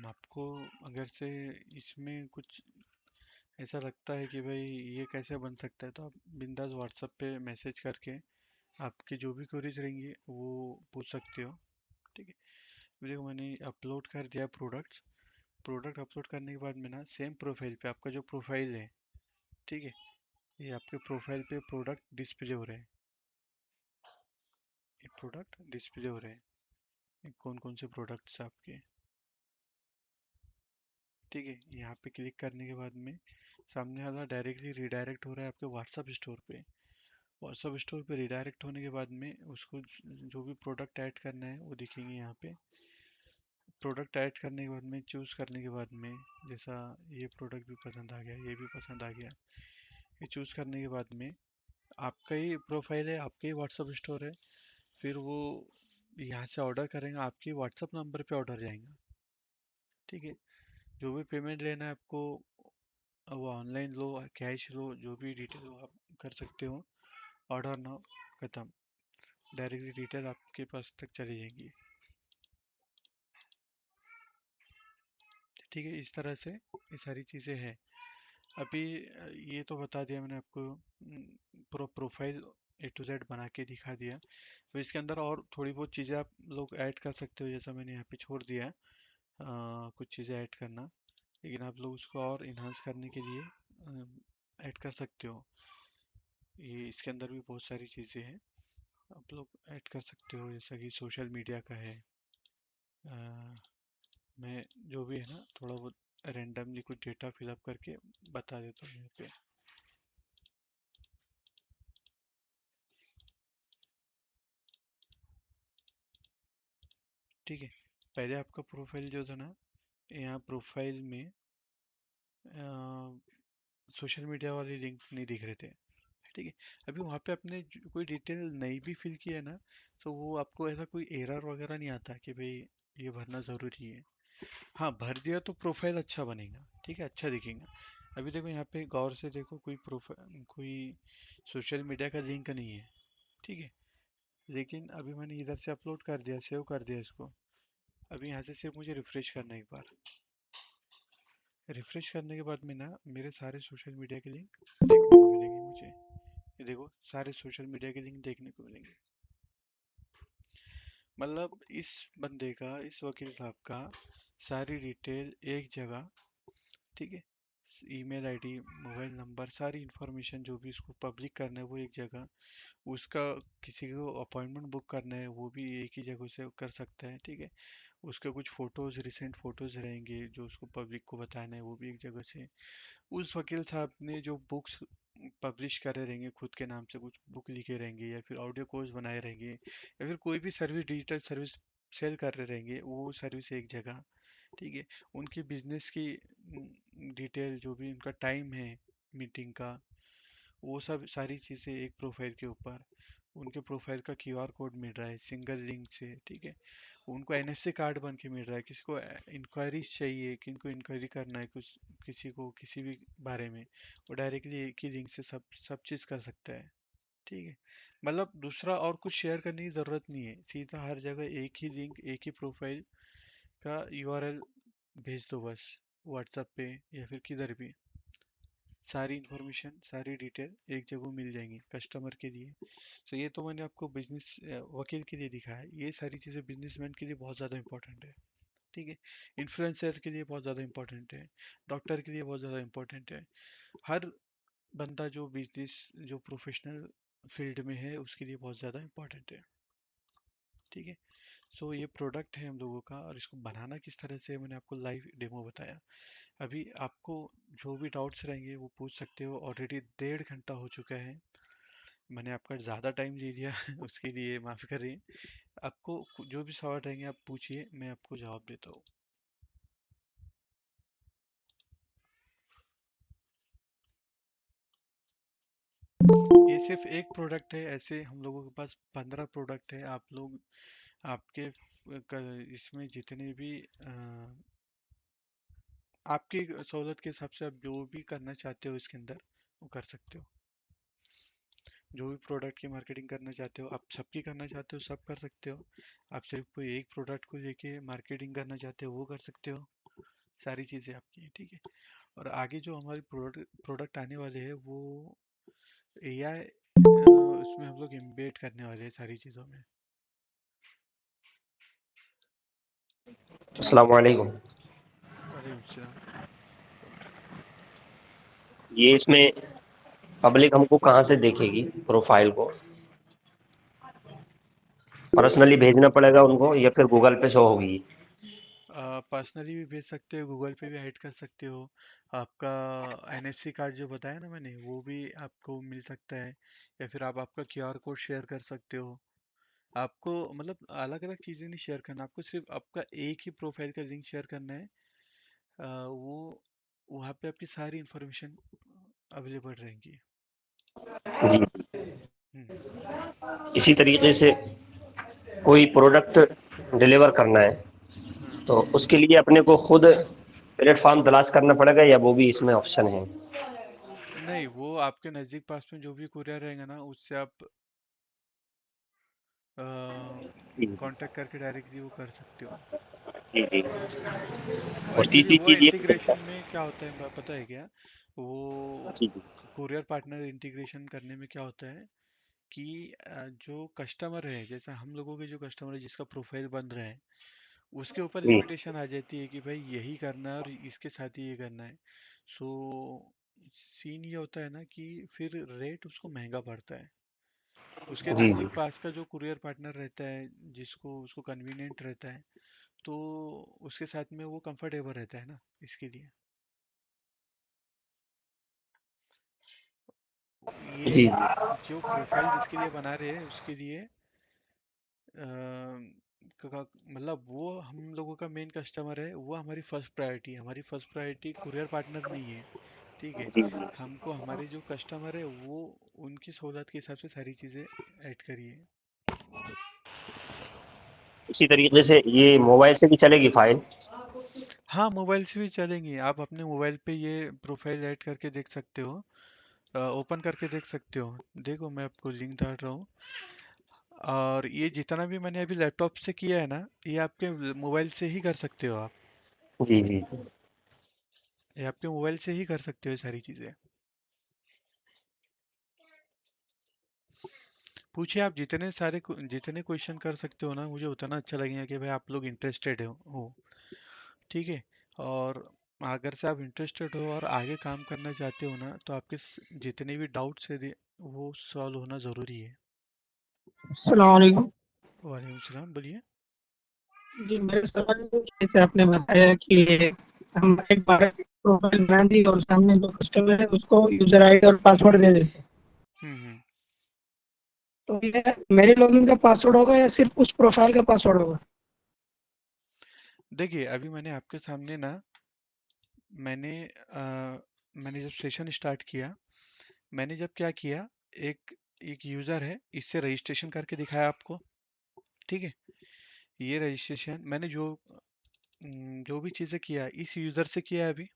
Speaker 2: आपको अगर से इसमें कुछ ऐसा लगता है कि भाई ये कैसे बन सकता है, तो आप बिंदास व्हाट्सएप पे मैसेज करके आपकी जो भी क्वेरीज रहेंगी वो पूछ सकते हो। ठीक है। अभी देखो मैंने अपलोड कर दिया प्रोडक्ट्स। प्रोडक्ट अपलोड करने के बाद में ना सेम प्रोफाइल पे आपका जो प्रोफाइल है, ठीक है, ये आपके प्रोफाइल पे प्रोडक्ट डिस्प्ले हो रहे हैं। ये प्रोडक्ट डिस्प्ले हो रहे हैं कौन कौन से प्रोडक्ट्स आपके। ठीक है, यहाँ पे क्लिक करने के बाद में सामने वाला डायरेक्टली रिडायरेक्ट हो रहा है आपके व्हाट्सअप स्टोर पे। व्हाट्सअप स्टोर पे रिडायरेक्ट होने के बाद में उसको जो भी प्रोडक्ट ऐड करना है वो दिखेंगे यहाँ पे। प्रोडक्ट ऐड करने के बाद में चूज़ करने के बाद में, जैसा ये प्रोडक्ट भी पसंद आ गया, ये भी पसंद आ गया, ये चूज़ करने के बाद में आपका ही प्रोफाइल है, आपका ही व्हाट्सअप स्टोर है, फिर वो यहाँ से ऑर्डर करेंगे, आपके व्हाट्सअप नंबर पे ऑर्डर जाएगा। ठीक है। जो भी पेमेंट लेना है आपको, वो ऑनलाइन लो, कैश लो, जो भी डिटेल हो आप कर सकते हो। ऑर्डर नाउ, खत्म। डायरेक्टली डिटेल आपके पास तक चली जाएंगी। ठीक है, इस तरह से ये सारी चीज़ें हैं। अभी ये तो बता दिया मैंने आपको, प्रोफाइल ए टू जेड बना के दिखा दिया। तो इसके अंदर और थोड़ी बहुत चीज़ें आप लोग ऐड कर सकते हो, जैसा मैंने यहाँ पे छोड़ दिया है कुछ चीज़ें ऐड करना, लेकिन आप लोग उसको और इन्हांस करने के लिए ऐड कर सकते हो। ये इसके अंदर भी बहुत सारी चीज़ें हैं, आप लोग ऐड कर सकते हो, जैसा कि सोशल मीडिया का है। मैं जो भी है ना थोड़ा बहुत रैंडमली कुछ डेटा फिलअप करके बता देता हूँ यहाँ पे। ठीक है, पहले आपका प्रोफाइल जो था ना, यहाँ प्रोफाइल में सोशल मीडिया वाले लिंक नहीं दिख रहे थे। ठीक है, अभी वहाँ पे आपने कोई डिटेल नहीं भी फिल किया है ना, तो वो आपको ऐसा कोई एरर वगैरह नहीं आता कि भाई ये भरना ज़रूरी है। हाँ, भर दिया तो प्रोफाइल अच्छा बनेगा, ठीक है, अच्छा दिखेगा। अभी देखो यहाँ पे गौर से देखो, कोई प्रोफाइल, कोई सोशल मीडिया का लिंक नहीं है। ठीक है, लेकिन अभी मैंने इधर से अपलोड कर दिया, सेव कर दिया इसको। अभी यहाँ से सिर्फ मुझे रिफ्रेश करना है एक बार। रिफ्रेश करने के बाद में ना मेरे सारे सोशल मीडिया के लिंक देखने को मिलेंगे मुझे। ये देखो, सारे सोशल मीडिया के लिंक देखने को मिलेंगे। मतलब इस बंदे का, इस वकील साहब का सारी डिटेल एक जगह। ठीक है, ईमेल आईडी, मोबाइल नंबर, सारी इंफॉर्मेशन जो भी इसको पब्लिक करना है वो एक जगह। उसका किसी को अपॉइंटमेंट बुक करना है वो भी एक ही जगह से कर सकता है। ठीक है, उसके कुछ फोटोज, रिसेंट फोटोज रहेंगे जो उसको पब्लिक को बताना है, वो भी एक जगह से। उस वकील साहब ने जो बुक्स पब्लिश करे रहेंगे, खुद के नाम से कुछ बुक लिखे रहेंगे, या फिर ऑडियो कोर्स बनाए रहेंगे, या फिर कोई भी सर्विस, डिजिटल सर्विस सेल कर रहे रहेंगे, वो सर्विस एक जगह। ठीक है, उनकी बिजनेस की डिटेल, जो भी उनका टाइम है मीटिंग का, वो सब सारी चीज़ें एक प्रोफाइल के ऊपर। उनके प्रोफाइल का क्यूआर कोड मिल रहा है सिंगल लिंक से। ठीक है, उनको एनएफसी कार्ड बन के मिल रहा है। किसी को इंक्वायरीज चाहिए, किनको इंक्वायरी करना है कुछ, किसी को किसी भी बारे में, वो डायरेक्टली एक ही लिंक से सब सब चीज़ कर सकता है। ठीक है, मतलब दूसरा और कुछ शेयर करने की ज़रूरत नहीं है, सीधा हर जगह एक ही लिंक, एक ही प्रोफाइल का यूआरएल भेज दो बस, व्हाट्सएप पे या फिर किधर भी। सारी इन्फॉर्मेशन, सारी डिटेल एक जगह मिल जाएंगी कस्टमर के लिए। तो ये तो मैंने आपको बिजनेस वकील के लिए दिखाया है, ये सारी चीज़ें बिजनेसमैन के लिए बहुत ज़्यादा इंपॉर्टेंट है। ठीक है, इन्फ्लुएंसर के लिए बहुत ज़्यादा इंपॉर्टेंट है, डॉक्टर के लिए बहुत ज़्यादा इंपॉर्टेंट है। हर बंदा जो बिजनेस, जो प्रोफेशनल फील्ड में है, उसके लिए बहुत ज़्यादा इंपॉर्टेंट है। ठीक है, सो ये प्रोडक्ट है हम लोगों का, और इसको बनाना किस तरह से मैंने आपको लाइव डेमो बताया। अभी आपको जो भी डाउट्स रहेंगे वो पूछ सकते हो। ऑलरेडी 1.5 घंटा हो चुका है, मैंने आपका ज़्यादा टाइम ले लिया उसके लिए माफ़ी करिए। आपको जो भी सवाल रहेंगे आप पूछिए, मैं आपको जवाब देता हूँ। ये सिर्फ एक प्रोडक्ट है, ऐसे हम लोगों के पास 15 प्रोडक्ट है। आप लोग आपके इसमें जितने भी आपकी सहूलत के हिसाब से आप जो भी करना चाहते हो इसके अंदर वो कर सकते हो। जो भी प्रोडक्ट की मार्केटिंग करना चाहते हो, आप सबकी करना चाहते हो, सब कर सकते हो। आप सिर्फ कोई एक प्रोडक्ट को लेके मार्केटिंग करना चाहते हो, वो कर सकते हो। सारी चीज़ें आपकी हैं, ठीक है। और आगे जो हमारी प्रोडक्ट प्रोडक्ट आने वाले हैं वो एआई उसमें हम लोग इम्बेड करने वाले हैं सारी चीज़ों में। ठीक है।
Speaker 3: अस्सलाम वालेकुम।
Speaker 2: वालेकुम सलाम।
Speaker 3: ये इसमें पब्लिक हमको कहाँ से देखेगी प्रोफाइल को? पर्सनली भेजना पड़ेगा उनको या फिर गूगल पे शो होगी?
Speaker 2: पर्सनली भी भेज सकते हो, गूगल पे भी ऐड कर सकते हो। आपका एनएफसी कार्ड जो बताया ना मैंने, वो भी आपको मिल सकता है। या फिर आप आपका क्यूआर कोड शेयर कर सकते हो। आपको मतलब अलग अलग चीज़ें नहीं शेयर करना, आपको सिर्फ आपका एक ही प्रोफाइल का लिंक शेयर करना है। वो वहाँ पे आपकी सारी इंफॉर्मेशन अवेलेबल रहेंगी।
Speaker 3: जी।
Speaker 2: हम्म।
Speaker 3: इसी तरीके से कोई प्रोडक्ट डिलीवर करना है
Speaker 2: हाँ।
Speaker 3: तो उसके लिए अपने को खुद प्लेटफॉर्म तलाश करना पड़ेगा या वो भी इसमें ऑप्शन है?
Speaker 2: नहीं, वो आपके नज़दीक पास में जो भी कुरियर रहेगा ना, उससे आप
Speaker 3: जी
Speaker 2: कांटेक्ट करके डायरेक्टली वो कर सकते हो।
Speaker 3: जी जी।
Speaker 2: वो
Speaker 3: और
Speaker 2: एक्चुअली
Speaker 3: तीसरी
Speaker 2: वो
Speaker 3: चीज ये
Speaker 2: इंटीग्रेशन में क्या होता है पता है क्या? वो
Speaker 3: जी जी
Speaker 2: कुरियर पार्टनर इंटीग्रेशन करने में क्या होता है कि जो कस्टमर है, जैसा हम लोगों के जो कस्टमर है जिसका प्रोफाइल बन रहा है, उसके ऊपर
Speaker 3: जी
Speaker 2: लिमिटेशन आ जाती है कि भाई यही करना है और इसके साथ ही ये करना है। सो सीन ये होता है ना कि फिर रेट उसको महंगा पड़ता है। उसके
Speaker 3: जी जी।
Speaker 2: नज़दीक पास का जो कुरियर पार्टनर रहता है, जिसको उसको कन्वीनियंट रहता है, तो उसके साथ में वो कंफर्टेबल रहता है ना, इसके लिए। ये
Speaker 3: जी
Speaker 2: जो प्रोफाइल जिसके लिए बना रहे हैं उसके लिए मतलब वो हम लोगों का मेन कस्टमर है, वो हमारी फर्स्ट प्रायोरिटी है। हमारी फर्स्ट प्रायोरिटी कुरियर पार्टनर नहीं है, ठीक है।
Speaker 3: जी जी।
Speaker 2: हमको हमारे जो कस्टमर है वो उनकी सहूलत के हिसाब से सारी चीज़ें ऐड करिए।
Speaker 3: इसी तरीके से ये मोबाइल से भी चलेगी फाइल?
Speaker 2: हाँ, मोबाइल से भी चलेंगी। आप अपने मोबाइल पे ये प्रोफाइल ऐड करके देख सकते हो, ओपन करके देख सकते हो। देखो मैं आपको लिंक डाल रहा हूँ। और ये जितना भी मैंने अभी लैपटॉप से किया है ना, ये आपके मोबाइल से ही कर सकते हो आप।
Speaker 3: जी जी जी।
Speaker 2: ये आपके मोबाइल से ही कर सकते हो ये सारी चीज़ें। पूछिए, आप जितने क्वेश्चन कर सकते हो ना, मुझे उतना अच्छा लगेगा कि भाई आप लोग इंटरेस्टेड हो, ठीक है। और अगर से आप इंटरेस्टेड हो और आगे काम करना चाहते हो ना, तो आपके जितने भी डाउट्स है वो सॉल्व होना ज़रूरी है।
Speaker 4: अस्सलाम वालेकुम।
Speaker 2: वालेकुम सलाम, बोलिए।
Speaker 4: जी, मेरा सवाल ये है कि जैसे आपने बताया कि हम एक बार प्रोफाइल बना दी और सामने जो कस्टमर है उसको यूज़र आईडी और पासवर्ड दे देते हैं।
Speaker 2: हम्म।
Speaker 4: तो ये मेरे लॉगिन का पासवर्ड होगा या सिर्फ़ उस प्रोफाइल का पासवर्ड होगा?
Speaker 2: देखिए, अभी मैंने आपके सामने ना, मैंने मैंने जब सेशन स्टार्ट किया, मैंने जब क्या किया, एक एक यूज़र है, इससे रजिस्ट्रेशन करके दिखाया आपको, ठीक है। ये रजिस्ट्रेशन मैंने जो भी चीज़ें किया इस यूज़र से किया है अभी,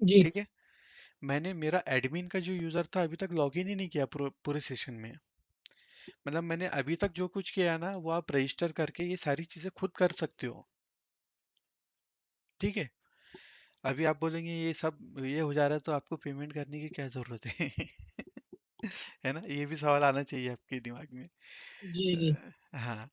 Speaker 4: जी,
Speaker 2: ठीक है। मैंने मेरा एडमिन का जो यूज़र था अभी तक लॉगिन ही नहीं किया पूरे सेशन में। मतलब मैंने अभी तक जो कुछ किया है ना, वो आप रजिस्टर करके ये सारी चीज़ें खुद कर सकते हो, ठीक है। अभी आप बोलेंगे ये सब ये हो जा रहा है तो आपको पेमेंट करने की क्या ज़रूरत है? है ना, ये भी सवाल आना चाहिए आपके दिमाग में।
Speaker 4: जी, जी।
Speaker 2: हाँ,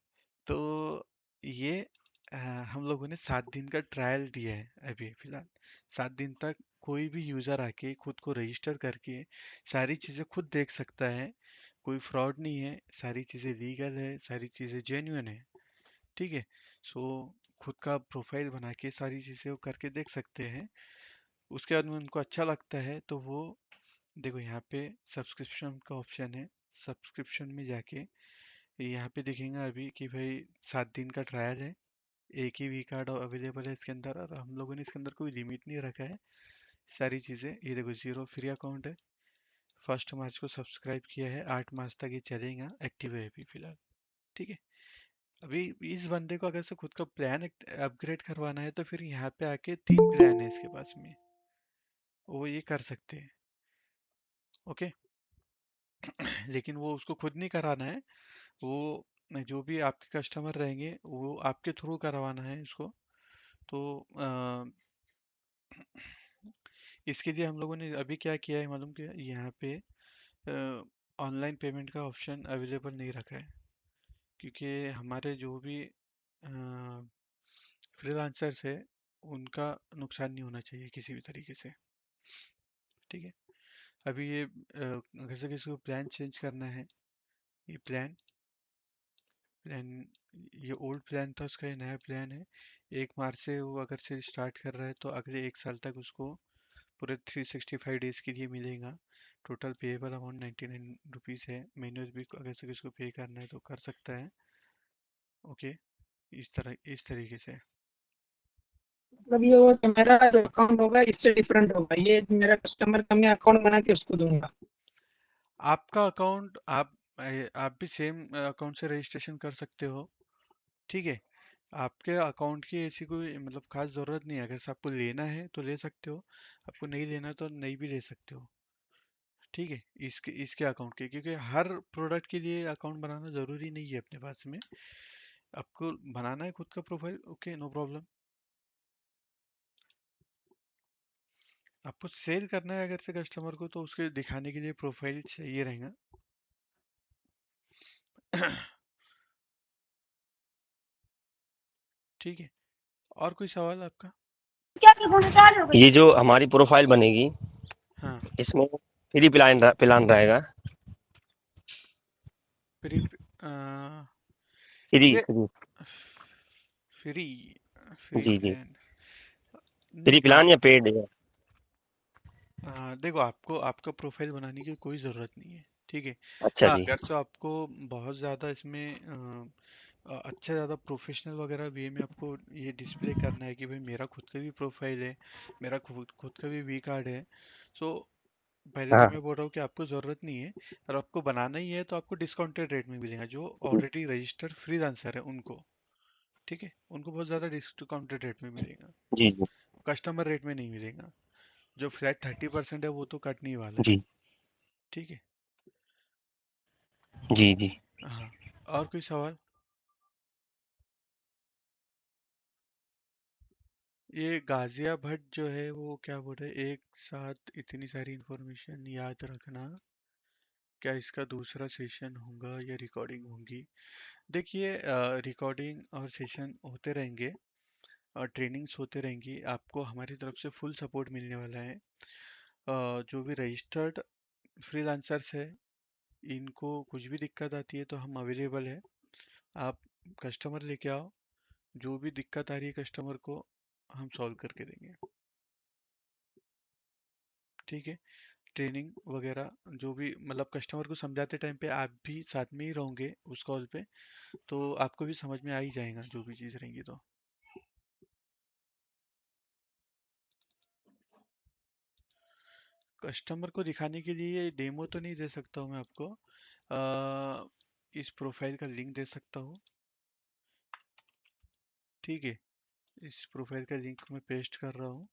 Speaker 2: तो ये अ, हम लोगों ने 7 दिन का ट्रायल दिया है अभी फिलहाल। 7 दिन तक कोई भी यूज़र आके खुद को रजिस्टर करके सारी चीज़ें खुद देख सकता है। कोई फ्रॉड नहीं है, सारी चीज़ें लीगल है, सारी चीज़ें जेन्युइन है, ठीक है। सो खुद का प्रोफाइल बना के सारी चीज़ें वो करके देख सकते हैं। उसके बाद में उनको अच्छा लगता है तो वो, देखो यहाँ पे सब्सक्रिप्शन का ऑप्शन है। सब्सक्रिप्शन में जाके यहाँ पे दिखेगा अभी कि भाई 7 दिन का ट्रायल है। एक ही वी कार्ड अवेलेबल है इसके अंदर, और हम लोगों ने इसके अंदर कोई लिमिट नहीं रखा है। सारी चीज़ें ये देखो, 0 फ्री अकाउंट है। 1 मार्च को सब्सक्राइब किया है, 8 मार्च तक ये चलेगा, एक्टिव है अभी फिलहाल, ठीक है। अभी इस बंदे को अगर से खुद का प्लान अपग्रेड करवाना है तो फिर यहाँ पे आके 3 प्लान है इसके पास में, वो ये कर सकते हैं, ओके। लेकिन वो उसको खुद नहीं कराना है, वो जो भी आपके कस्टमर रहेंगे वो आपके थ्रू करवाना है इसको। तो इसके लिए हम लोगों ने अभी क्या किया है मालूम, क्या यहाँ पे ऑनलाइन पेमेंट का ऑप्शन अवेलेबल नहीं रखा है, क्योंकि हमारे जो भी फ्रीलांसर्स है उनका नुकसान नहीं होना चाहिए किसी भी तरीके से। ठीक है, अभी ये अगर से किसी को प्लान चेंज करना है, ये प्लान ये ओल्ड प्लान था, उसका ये नया प्लान है। 1 मार्च से वो अगर से स्टार्ट कर रहा है तो अगले 1 साल तक उसको पूरे 365 डेज के लिए मिलेगा। टोटल पेएबल अमाउंट 99 रुपीज़ है। मैनुअल भी अगर से किसी को पे करना है तो कर सकता है। ओके, इस तरीके से।
Speaker 4: मतलब ये होगा कि मेरा जो अकाउंट होगा इससे डिफरेंट होगा, ये मेरा कस्टमर का मैं अकाउंट बना के उसको दूंगा।
Speaker 2: आपका अकाउंट आप भी सेम अकाउंट से रजिस्ट्रेशन कर सकते हो। ठीक है, आपके अकाउंट की ऐसी कोई मतलब खास ज़रूरत नहीं है। अगर से आपको लेना है तो ले सकते हो, आपको नहीं लेना तो नहीं भी ले सकते हो। ठीक है, इसके इसके अकाउंट के, क्योंकि हर प्रोडक्ट के लिए अकाउंट बनाना ज़रूरी नहीं है अपने पास में। आपको बनाना है खुद का प्रोफाइल, ओके, नो प्रॉब्लम। आपको सेल करना है अगर से कस्टमर को, तो उसके दिखाने के लिए प्रोफाइल चाहिए रहेगा। ठीक है, और कोई सवाल आपका?
Speaker 3: ये जो हमारी प्रोफाइल बनेगी,
Speaker 2: हाँ,
Speaker 3: इसमें फ्री प्लान रहेगा।
Speaker 2: फ्री
Speaker 3: फ्री
Speaker 2: ये
Speaker 3: फ्री
Speaker 2: फ्री फ्री
Speaker 3: जी जी,
Speaker 2: प्लान
Speaker 3: फ्री
Speaker 2: नहीं।
Speaker 3: प्लान या पेड है?
Speaker 2: देखो, आपको आपका प्रोफाइल बनाने की कोई ज़रूरत नहीं है। ठीक है,
Speaker 3: अच्छा
Speaker 2: हाँ,
Speaker 3: जी।
Speaker 2: अगर तो आपको बहुत ज़्यादा इसमें अच्छा ज़्यादा प्रोफेशनल वगैरह वे में आपको ये डिस्प्ले करना है कि भाई मेरा खुद का भी प्रोफाइल है, मेरा खुद का भी वी कार्ड है, सो पहले तो
Speaker 3: हाँ
Speaker 2: मैं बोल रहा हूँ कि आपको ज़रूरत नहीं है। और आपको बनाना ही है तो आपको डिस्काउंटेड रेट में मिलेगा, जो ऑलरेडी रजिस्टर्ड फ्रीलांसर है उनको। ठीक है, उनको बहुत ज़्यादा डिस्काउंटेड रेट में मिलेगा,
Speaker 3: जी जी
Speaker 2: कस्टमर रेट में नहीं मिलेगा। जो फ्लैट 30% है वो तो कट नहीं वाला है।
Speaker 3: जी
Speaker 2: ठीक है,
Speaker 3: जी जी।
Speaker 2: हाँ, और कोई सवाल? ये गाजिया भट्ट जो है वो क्या बोल रहे, एक साथ इतनी सारी इंफॉर्मेशन याद रखना, क्या इसका दूसरा सेशन होगा या रिकॉर्डिंग होगी? देखिए, रिकॉर्डिंग और सेशन होते रहेंगे और ट्रेनिंग्स होते रहेंगी। आपको हमारी तरफ से फुल सपोर्ट मिलने वाला है। जो भी रजिस्टर्ड फ्रीलांसर्स है, इनको कुछ भी दिक्कत आती है तो हम अवेलेबल है। आप कस्टमर लेके आओ, जो भी दिक्कत आ रही है कस्टमर को हम सॉल्व करके देंगे। ठीक है, ट्रेनिंग वगैरह जो भी मतलब कस्टमर को समझाते टाइम पे आप भी साथ में ही रहोगे उस कॉल पे, तो आपको भी समझ में आ ही जाएगा जो भी चीज़ रहेंगी। तो कस्टमर को दिखाने के लिए डेमो तो नहीं दे सकता हूँ मैं आपको। इस प्रोफाइल का लिंक दे सकता हूँ। ठीक है, इस प्रोफाइल का लिंक मैं पेस्ट कर रहा हूँ।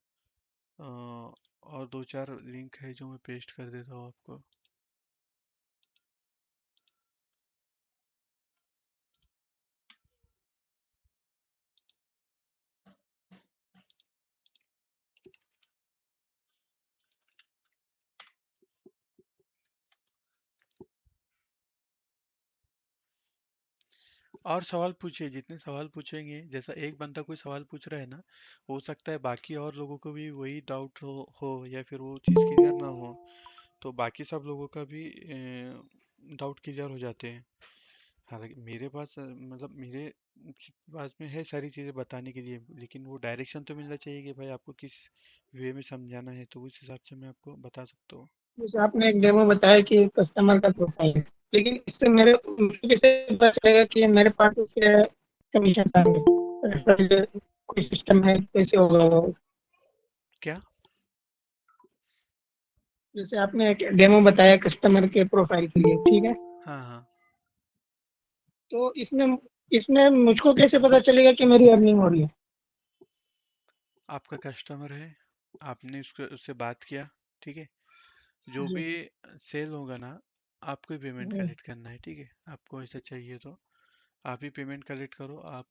Speaker 2: और 2-4 लिंक है जो मैं पेस्ट कर देता हूँ आपको। और सवाल पूछिए, जितने सवाल पूछेंगे, जैसा एक बंदा कोई सवाल पूछ रहा है ना, हो सकता है बाकी और लोगों को भी वही डाउट हो या फिर वो चीज़ क्लियर ना हो, तो बाकी सब लोगों का भी डाउट क्लियर हो जाते हैं। हालांकि मेरे पास मतलब मेरे पास में है सारी चीज़ें बताने के लिए, लेकिन वो डायरेक्शन तो मिलना चाहिए कि भाई आपको किस वे में समझाना है, तो उस हिसाब से मैं आपको बता सकता हूँ।
Speaker 4: जैसे आपने एक डेमो बताया कि कस्टमर का प्रोफाइल है, लेकिन इससे मेरे मुझे कैसे पता चलेगा कि मेरे पास उसके कमीशन आएंगे? रेफरल कोई सिस्टम है, कैसे होगा वो?
Speaker 2: क्या?
Speaker 4: जैसे आपने एक डेमो बताया कस्टमर के प्रोफाइल के लिए, ठीक है,
Speaker 2: हाँ हाँ,
Speaker 4: तो इसमें इसमें मुझको कैसे पता चलेगा कि मेरी अर्निंग हो रही है?
Speaker 2: आपका कस्टमर है, आपने उससे बात किया, ठीक है, जो
Speaker 4: जी
Speaker 2: भी सेल होगा ना, आपको ही पेमेंट
Speaker 4: जी।
Speaker 2: कलेक्ट करना है। ठीक है, आपको ऐसा चाहिए तो आप ही पेमेंट कलेक्ट करो। आप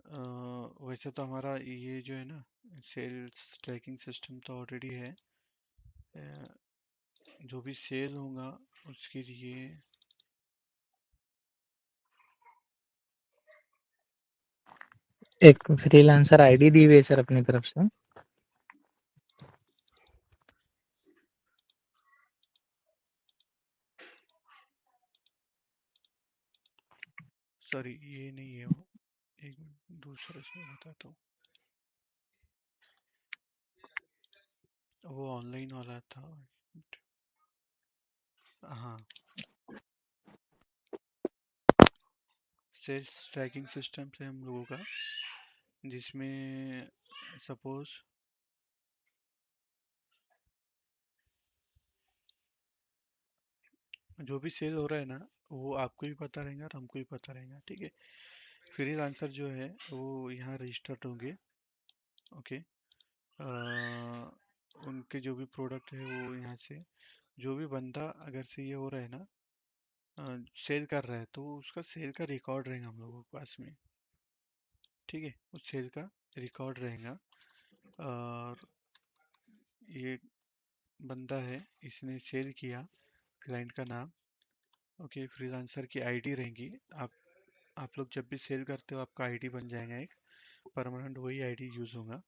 Speaker 2: वैसे तो हमारा ये जो है ना सेल्स ट्रैकिंग सिस्टम तो ऑलरेडी है। जो भी सेल होगा उसके लिए
Speaker 1: एक फ्रीलांसर आईडी दी हुई है सर अपनी तरफ से।
Speaker 2: सॉरी ये नहीं है वो, एक दूसरा से बताता हूँ। वो ऑनलाइन वाला था। हाँ, सेल्स ट्रैकिंग सिस्टम से हम लोगों का, जिसमें सपोज जो भी सेल हो रहा है ना वो आपको भी पता रहेगा और हमको भी पता रहेगा, ठीक है। फ्रीलांसर जो है वो यहाँ रजिस्टर्ड होंगे, ओके। उनके जो भी प्रोडक्ट है वो यहाँ से, जो भी बंदा अगर से ये हो रहा है ना सेल कर रहा है तो उसका सेल का रिकॉर्ड रहेगा हम लोगों के पास में, ठीक है। उस सेल का रिकॉर्ड रहेगा। और ये बंदा है, इसने सेल किया, क्लाइंट का नाम, ओके। फ्रीलांसर की आईडी रहेगी। आप लोग जब भी सेल करते हो आपका आईडी बन जाएगा एक परमानेंट, वही आईडी यूज होगा,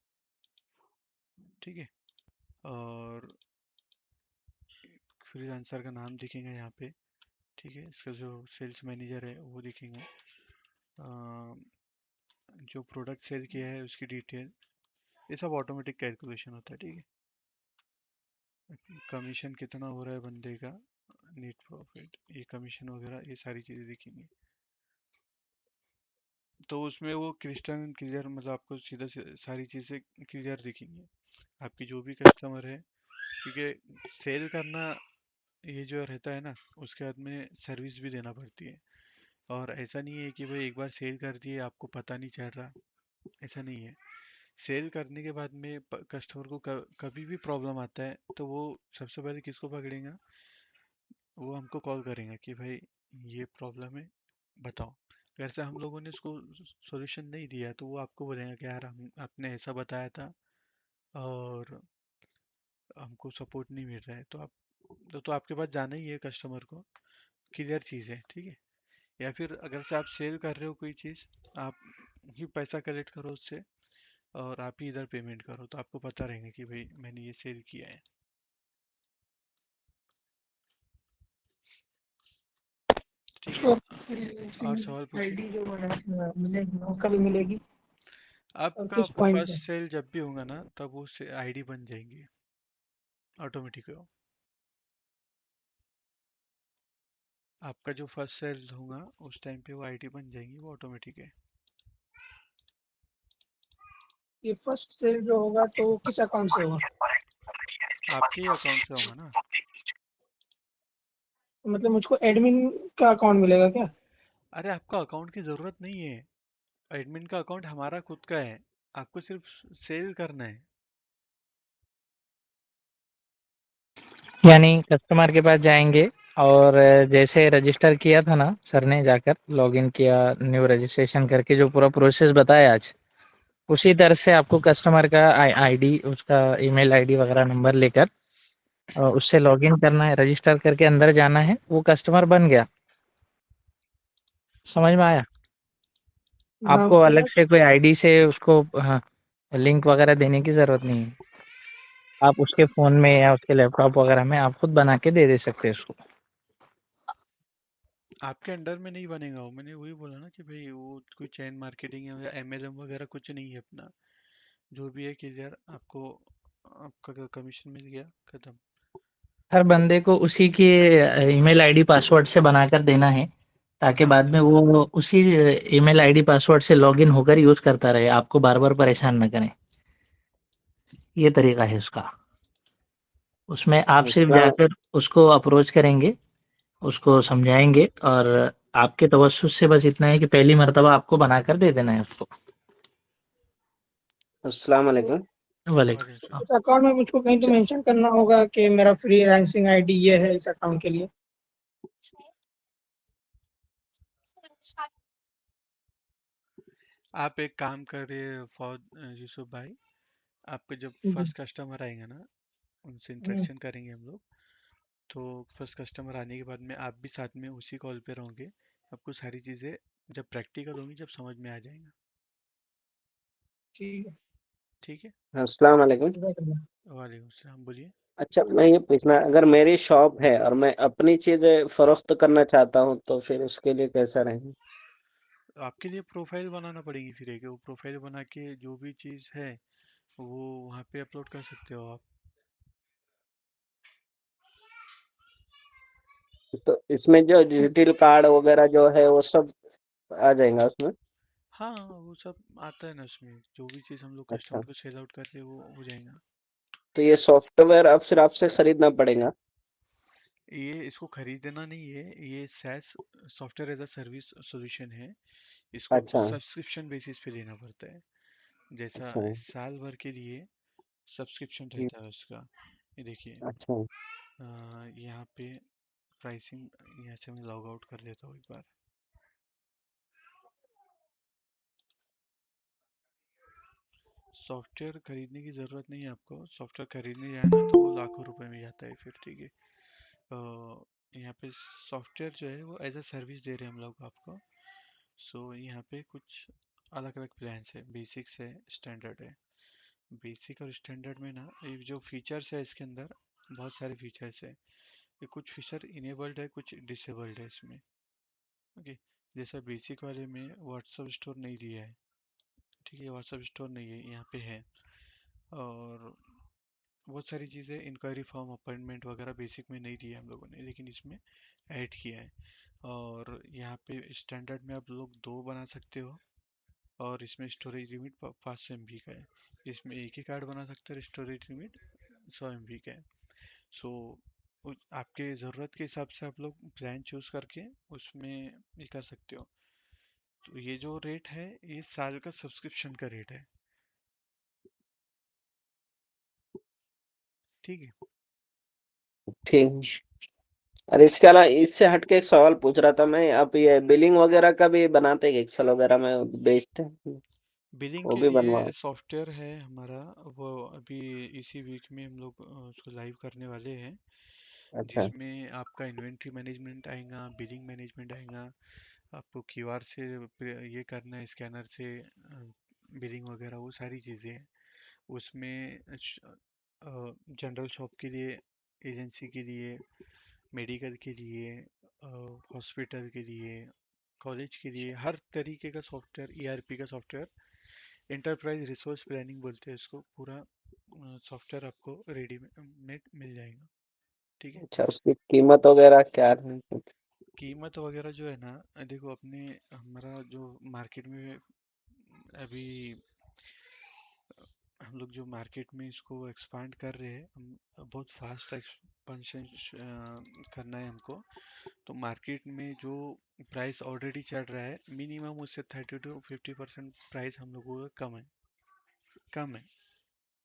Speaker 2: ठीक है। और फ्रीलांसर का नाम दिखेगा यहाँ पे, ठीक है। इसका जो सेल्स मैनेजर है वो दिखेगा। जो प्रोडक्ट सेल किया है उसकी डिटेल, ये सब ऑटोमेटिक कैलकुलेशन होता है, ठीक है। कमीशन कितना हो रहा है बंदे का, नेट प्रॉफिट, ये कमीशन वगैरह, ये सारी चीज़ें दिखेंगी। तो उसमें वो क्रिस्टल एंड क्लियर, मतलब आपको सीधा सारी चीज़ें क्लियर दिखेंगी। आपकी जो भी कस्टमर है, क्योंकि सेल करना ये जो रहता है ना उसके बाद में सर्विस भी देना पड़ती है। और ऐसा नहीं है कि भाई एक बार सेल कर दिए आपको पता नहीं चल रहा, ऐसा नहीं है। सेल करने के बाद में कस्टमर को कभी भी प्रॉब्लम आता है तो वो सबसे पहले किसको पकड़ेगा, वो हमको कॉल करेंगे कि भाई ये प्रॉब्लम है, बताओ। अगर से हम लोगों ने उसको सॉल्यूशन नहीं दिया तो वो आपको बोलेगा कि यार हम आपने ऐसा बताया था और हमको सपोर्ट नहीं मिल रहा है। तो तो आपके पास जाना ही है कस्टमर को, क्लियर चीज़ है, ठीक है। या फिर अगर से आप सेल कर रहे हो कोई चीज़, आप ही पैसा कलेक्ट करो उससे और आप ही इधर पेमेंट करो, तो आपको पता रहेगा कि भाई मैंने ये सेल किया है, ठीक है। और सवाल पूछिए।
Speaker 4: आईडी जो मिलेगी वो कभी मिलेगी और
Speaker 2: आपका
Speaker 4: किस पॉइंट पे?
Speaker 2: फर्स्ट सेल जब भी होगा ना तब वो आईडी बन जाएंगी ऑटोमेटिक। आपका जो फर्स्ट सेल होगा उस टाइम पे वो आईडी बन जाएंगी, वो ऑटोमेटिक है।
Speaker 4: ये फर्स्ट सेल जो होगा तो वो किस अकाउंट से होगा?
Speaker 2: आपके ही अकाउंट से होगा ना।
Speaker 4: मतलब मुझको एडमिन का अकाउंट मिलेगा क्या?
Speaker 2: अरे आपका अकाउंट की ज़रूरत नहीं है, एडमिन का अकाउंट हमारा खुद का है, आपको सिर्फ सेल करना है।
Speaker 1: यानी कस्टमर के पास जाएँगे और जैसे रजिस्टर किया था ना सर ने, जाकर लॉगिन किया, न्यू रजिस्ट्रेशन करके जो पूरा प्रोसेस बताया आज, उसी तरह से आपको कस्टमर का आईडी, उसका ईमेल आईडी वगैरह नंबर लेकर उससे लॉगिन करना है, रजिस्टर करके अंदर जाना है, वो कस्टमर बन गया। समझ में आया?
Speaker 4: हाँ,
Speaker 1: आपको
Speaker 4: उसके
Speaker 1: अलग
Speaker 4: बाद
Speaker 1: से कोई आईडी से उसको हाँ, लिंक वगैरह देने की ज़रूरत नहीं है। आप उसके फ़ोन में या उसके लैपटॉप वगैरह में आप खुद बना के दे सकते हैं उसको।
Speaker 2: आपके अंडर में नहीं बनेगा वो, मैंने वही बोला ना कि भाई वो कोई चैन मार्केटिंग या एमएलएम वगैरह कुछ नहीं है अपना। जो भी है क्लियर, आपको आपका कमीशन मिल गया, खत्म।
Speaker 1: हर बंदे को उसी के ईमेल आईडी पासवर्ड से बनाकर देना है, ताकि
Speaker 2: हाँ,
Speaker 1: बाद में वो उसी ईमेल आईडी पासवर्ड से लॉगिन होकर यूज़ करता रहे, आपको बार-बार परेशान ना करे। ये तरीका है उसका। उसमें आप सिर्फ जाकर उसको अप्रोच करेंगे, उसको समझाएँगे और आपके तवज्जुह से बस इतना है कि पहली मर्तबा आपको बनाकर दे देना है उसको।
Speaker 5: अस्सलाम वालेकुम।
Speaker 1: वालेकुम
Speaker 2: वालेकुम
Speaker 1: सलाम।
Speaker 2: सलाम।
Speaker 4: इस अकाउंट में मुझको कहीं तो मेंशन करना होगा कि मेरा फ्रीलांसिंग आईडी ये है इस अकाउंट के लिए।
Speaker 2: आप एक काम करिए यूसुफ भाई, आपके जब
Speaker 4: जी।
Speaker 2: फर्स्ट कस्टमर आएंगे ना, उनसे इंटरेक्शन करेंगे हम लोग। तो फर्स्ट कस्टमर आने के बाद में आप भी साथ में उसी कॉल पे रहोगे, आपको सारी चीज़ें जब प्रैक्टिकल होंगी जब समझ में आ जाएगा।
Speaker 4: ठीक है।
Speaker 2: ठीक है।
Speaker 5: अस्सलाम वालेकुम।
Speaker 2: वालेकुम सलाम, बोलिए।
Speaker 5: अच्छा, मैं ये पूछना, अगर मेरी शॉप है और मैं अपनी चीजें फरोख्त करना चाहता हूँ तो फिर उसके लिए कैसा रहेगा?
Speaker 2: आपके लिए प्रोफाइल बनाना पड़ेगी, फिर एक वो प्रोफाइल बना के जो भी चीज़ है वो वहाँ पे अपलोड कर सकते हो आप।
Speaker 5: तो इसमें जो डिजिटल कार्ड वगैरह जो है वो सब आ जाएगा उसमें?
Speaker 2: हाँ, वो सब आता है ना उसमें, जो भी चीज़ हम लोग
Speaker 5: अच्छा,
Speaker 2: कस्टमर को सेल आउट करते हैं वो हो जाएगा।
Speaker 5: तो ये सॉफ्टवेयर अब फिर आपसे खरीदना पड़ेगा?
Speaker 2: ये इसको खरीदना नहीं है, ये SaaS, software as a service solution है। इसको
Speaker 5: अच्छा।
Speaker 2: सब्सक्रिप्शन बेसिस पे लेना पड़ता है। जैसा
Speaker 5: अच्छा।
Speaker 2: साल भर के लिए सब्सक्रिप्शन
Speaker 5: हम्म,
Speaker 2: रहता है उसका। ये देखिए,
Speaker 5: अच्छा।
Speaker 2: यहाँ पे प्राइसिंग, यहाँ से मैं लॉग आउट कर लेता हूँ एक बार। सॉफ्टवेयर खरीदने की ज़रूरत नहीं है आपको, सॉफ्टवेयर खरीदने जाए ना तो वो लाखों रुपए में जाता है फिर। ठीक है। यहाँ पे सॉफ्टवेयर जो है वो एज अ सर्विस दे रहे हैं हम लोग आपको। सो यहाँ पे कुछ अलग अलग प्लान्स है, बेसिक्स है, स्टैंडर्ड है। बेसिक और स्टैंडर्ड में ना ये जो फीचर्स है इसके अंदर बहुत सारे फीचर्स है। ये कुछ फीचर इनेबल्ड है, कुछ डिसेबल्ड है इसमें। ओके। जैसा बेसिक वाले में व्हाट्सअप स्टोर नहीं दिया है। ठीक है, व्हाट्सअप स्टोर नहीं है, यहाँ पे है। और बहुत सारी चीज़ें, इंक्वायरी फॉर्म, अपॉइंटमेंट वगैरह बेसिक में नहीं दिया है हम लोगों ने, लेकिन इसमें ऐड किया है। और यहाँ पे स्टैंडर्ड में आप लोग 2 बना सकते हो, और इसमें स्टोरेज लिमिट 500 MB का है। इसमें एक ही कार्ड बना सकते हो, स्टोरेज लिमिट 100 MB का है। सो आपके ज़रूरत के हिसाब से आप लोग प्लान चूज करके उसमें ये कर सकते हो। तो ये जो रेट है ये साल का सब्सक्रिप्शन का रेट है। ठीक है।
Speaker 5: ठीक। और इसके अलावा इससे हटके एक सवाल पूछ रहा था मैं, आप ये बिलिंग वगैरह का भी बनाते हैं एक्सेल वगैरह में बेचते हैं?
Speaker 2: बिलिंग
Speaker 5: वो
Speaker 2: के
Speaker 5: भी बनवा।
Speaker 2: लिए सॉफ्टवेयर है हमारा, वो अभी इसी वीक में हम लोग उसको लाइव करने वाले हैं।
Speaker 5: अच्छा।
Speaker 2: जिसमें आपका इन्वेंट्री मैनेजमेंट आएगा, बिलिंग मैनेजमेंट आएगा, आपको क्यूआर से ये करना है, स्कैनर से बिलिंग वगैरह, वो सारी चीज़ें हैं उसमें। जनरल शॉप के लिए, एजेंसी के लिए, मेडिकल के लिए, हॉस्पिटल के लिए, कॉलेज के लिए, हर तरीके का सॉफ्टवेयर, ईआरपी का सॉफ्टवेयर, एंटरप्राइज रिसोर्स प्लानिंग बोलते हैं इसको, पूरा सॉफ्टवेयर आपको रेडीमेड मिल जाएगा। ठीक है।
Speaker 5: अच्छा, उसकी कीमत वगैरह क्या है?
Speaker 2: कीमत वगैरह जो है ना, देखो अपने हमारा जो मार्केट में अभी हम लोग जो मार्केट में इसको एक्सपांड कर रहे हैं, हम बहुत फास्ट एक्सपेंशन करना है हमको। तो मार्केट में जो प्राइस ऑलरेडी चल रहा है, मिनिमम उससे 30 to 50% प्राइस हम लोगों का कम है। कम है।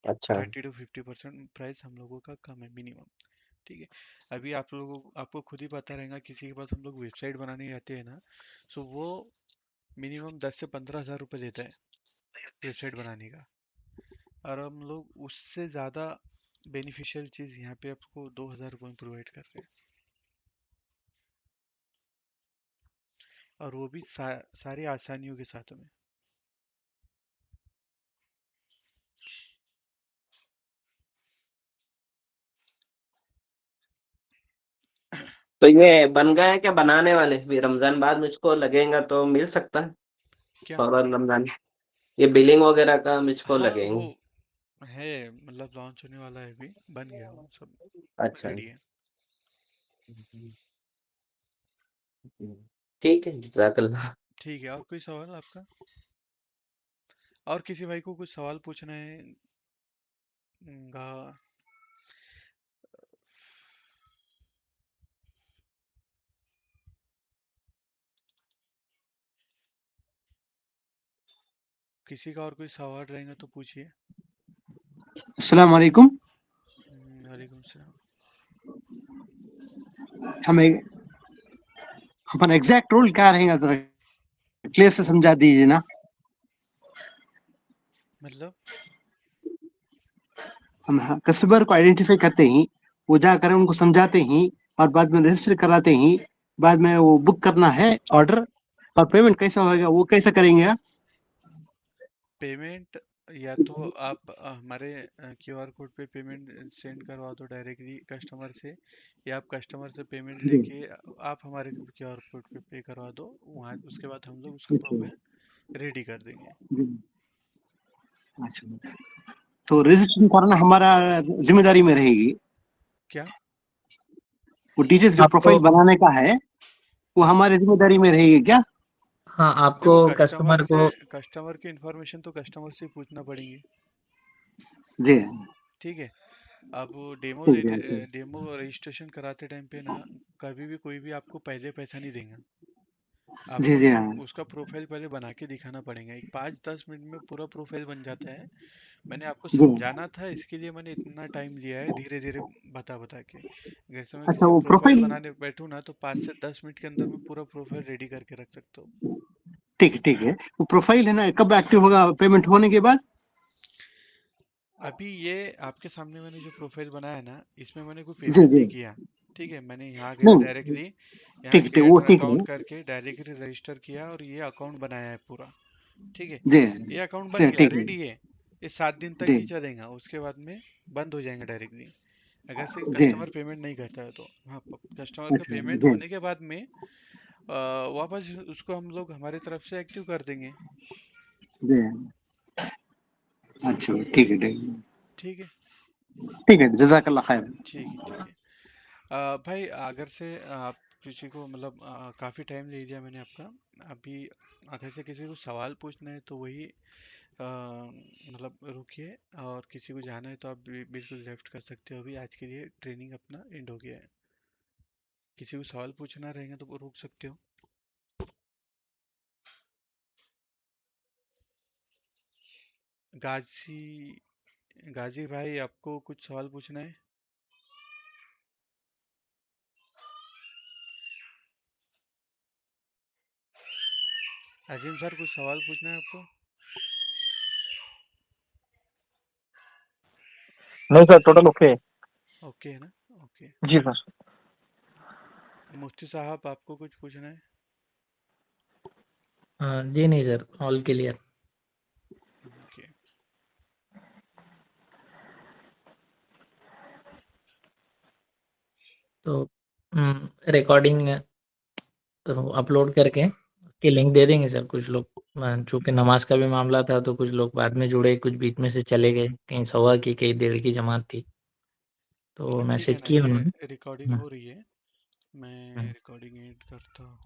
Speaker 5: अच्छा।
Speaker 2: 30 to 50% प्राइस हम लोगों का कम है, मिनिमम। ठीक है। अभी आप लोगों आपको खुद ही पता रहेगा, किसी के पास हम लोग वेबसाइट बनाने जाते हैं ना, सो वो मिनिमम 10 से 15 हज़ार रुपये लेता है वेबसाइट बनाने का। और हम लोग उससे ज़्यादा बेनिफिशियल चीज़ यहाँ पे आपको 2 हज़ार रुपये में प्रोवाइड कर रहे हैं। और वो भी सारी आसानियों के साथ में।
Speaker 5: तो ये बन गया है क्या, बनाने वाले भी रमजान बाद मुझको लगेगा तो मिल सकता है?
Speaker 2: क्या?
Speaker 5: फौरन रमजान, ये बिलिंग वगैरह का मुझको
Speaker 2: हाँ, वो
Speaker 5: लगेंगे?
Speaker 2: है, मतलब लॉन्च होने वाला है, अभी बन गया, वो सब
Speaker 5: अच्छा।
Speaker 2: रेडी है।
Speaker 5: ठीक है, जज़ाकल्लाह।
Speaker 2: ठीक है, और कोई सवाल आपका? और किसी भाई को कुछ सवाल पूछना है गा? किसी का और कोई सवाल रहेगा तो पूछिए।
Speaker 6: अस्सलाम वालेकुम।
Speaker 2: वालेकुम सलाम।
Speaker 6: हमें अपन एग्जैक्ट रोल क्या रहेगा, जरा क्लियर से समझा दीजिए ना।
Speaker 2: मतलब
Speaker 6: हम कस्टमर को आइडेंटिफाई करते ही वो जाकर उनको समझाते ही और बाद में रजिस्टर कराते ही बाद में वो बुक करना है ऑर्डर और पेमेंट कैसा होगा वो कैसा करेंगे आप?
Speaker 2: पेमेंट या तो आप हमारे क्यूआर कोड पे पेमेंट सेंड करवा दो डायरेक्टली कस्टमर से, या आप कस्टमर से पेमेंट
Speaker 6: जी
Speaker 2: लेके आप हमारे क्यूआर कोड पे पे करवा दो वहाँ, उसके बाद हम लोग उसका
Speaker 6: अच्छा
Speaker 2: प्रोफाइल रेडी कर देंगे।
Speaker 6: जी अच्छा तो रजिस्ट्रेशन करना हमारा जिम्मेदारी में रहेगी।
Speaker 2: क्या?
Speaker 6: वो डिटेल्स जो
Speaker 1: आपको
Speaker 6: प्रोफाइल बनाने का है वो हमारे जिम्मेदारी में रहेगी क्या?
Speaker 1: हाँ, आपको
Speaker 2: देखो
Speaker 1: कस्टमर को
Speaker 2: कस्टमर की इन्फॉर्मेशन तो कस्टमर से पूछना पड़ेगी।
Speaker 6: जी
Speaker 2: ठीक है। अब
Speaker 6: ठीक है ठीक
Speaker 2: डेमो रजिस्ट्रेशन कराते टाइम पे ना, कभी भी कोई भी आपको पहले पैसा नहीं देगा।
Speaker 6: जी
Speaker 2: आपको
Speaker 6: जी हाँ
Speaker 2: उसका प्रोफाइल पहले बना के दिखाना पड़ेगा। एक 5-10 मिनट में पूरा प्रोफाइल बन जाता है। मैंने आपको
Speaker 6: जी
Speaker 2: समझाना था, इसके लिए मैंने इतना टाइम लिया है, धीरे धीरे बता बता के। जैसे मैं
Speaker 6: अच्छा
Speaker 2: किसी
Speaker 6: वो
Speaker 2: प्रोफाइल
Speaker 6: प्रोफाइल
Speaker 2: बनाने बैठूँ ना, तो 5 से 10 मिनट के अंदर मैं पूरा प्रोफाइल रेडी करके रख सकता हूँ।
Speaker 6: ठीक है वो प्रोफाइल है ना कब एक्टिव होगा पेमेंट होने के बाद?
Speaker 2: अभी ये आपके सामने मैंने जो प्रोफाइल बनाया ना, इसमें मैंने कोई
Speaker 6: जी
Speaker 2: पेमेंट
Speaker 6: जी
Speaker 2: नहीं किया। ठीक है, मैंने यहाँ गया
Speaker 6: नहीं
Speaker 2: डायरेक्टली, यहाँ
Speaker 6: ठीक
Speaker 2: क्रिएट
Speaker 6: वो
Speaker 2: एन
Speaker 6: ठीक
Speaker 2: अकाउंट
Speaker 6: है
Speaker 2: करके डायरेक्टली रजिस्टर किया और ये अकाउंट बनाया है पूरा। ठीक है,
Speaker 6: जी
Speaker 2: ये अकाउंट बन गया,
Speaker 6: ठीक है
Speaker 2: रेडी है। ये 7 दिन तक
Speaker 6: जी
Speaker 2: ही चलेगा, उसके बाद में बंद हो जाएगा डायरेक्टली, अगर से
Speaker 6: जी
Speaker 2: कस्टमर पेमेंट नहीं करता है तो। हाँ, कस्टमर का
Speaker 6: अच्छा
Speaker 2: पेमेंट
Speaker 6: जी
Speaker 2: होने के बाद में वापस उसको हम लोग हमारी तरफ से एक्टिव कर देंगे।
Speaker 6: जी अच्छा ठीक
Speaker 2: ठीक है।
Speaker 6: है जजाकल्ला खैर।
Speaker 2: ठीक है। भाई, अगर से आप किसी को मतलब काफ़ी टाइम ले लिया मैंने आपका। अभी अगर से किसी को सवाल पूछना है तो वही मतलब रुकिए, और किसी को जाना है तो आप बिल्कुल लेफ्ट कर सकते हो। अभी आज के लिए ट्रेनिंग अपना एंड हो गया है। किसी को सवाल पूछना रहेगा तो वो रुक सकते हो। गाजी गाजी भाई, आपको कुछ सवाल पूछना है? अजीम सर, कुछ सवाल पूछना है आपको?
Speaker 7: नहीं सर, टोटल ओके है।
Speaker 2: ओके है ना? ओके।
Speaker 7: जी सर।
Speaker 2: मुफ्ती साहब, आपको कुछ पूछना है?
Speaker 1: जी नहीं सर, ऑल क्लियर।
Speaker 2: ओके।
Speaker 1: तो रिकॉर्डिंग तो अपलोड करके उसकी लिंक दे देंगे सर। कुछ लोग चूँकि नमाज का भी मामला था तो कुछ लोग बाद में जुड़े, कुछ बीच में से चले गए, कहीं 1:15 की कहीं 1:30 की जमात थी, तो
Speaker 2: ठीक है
Speaker 1: मैसेज
Speaker 2: ना,
Speaker 1: किया
Speaker 2: ये
Speaker 1: उन्होंने।
Speaker 2: रिकॉर्डिंग
Speaker 1: हुँ,
Speaker 2: हो रही है। मैं
Speaker 1: हुँ।
Speaker 2: रिकॉर्डिंग एंड करता हूँ।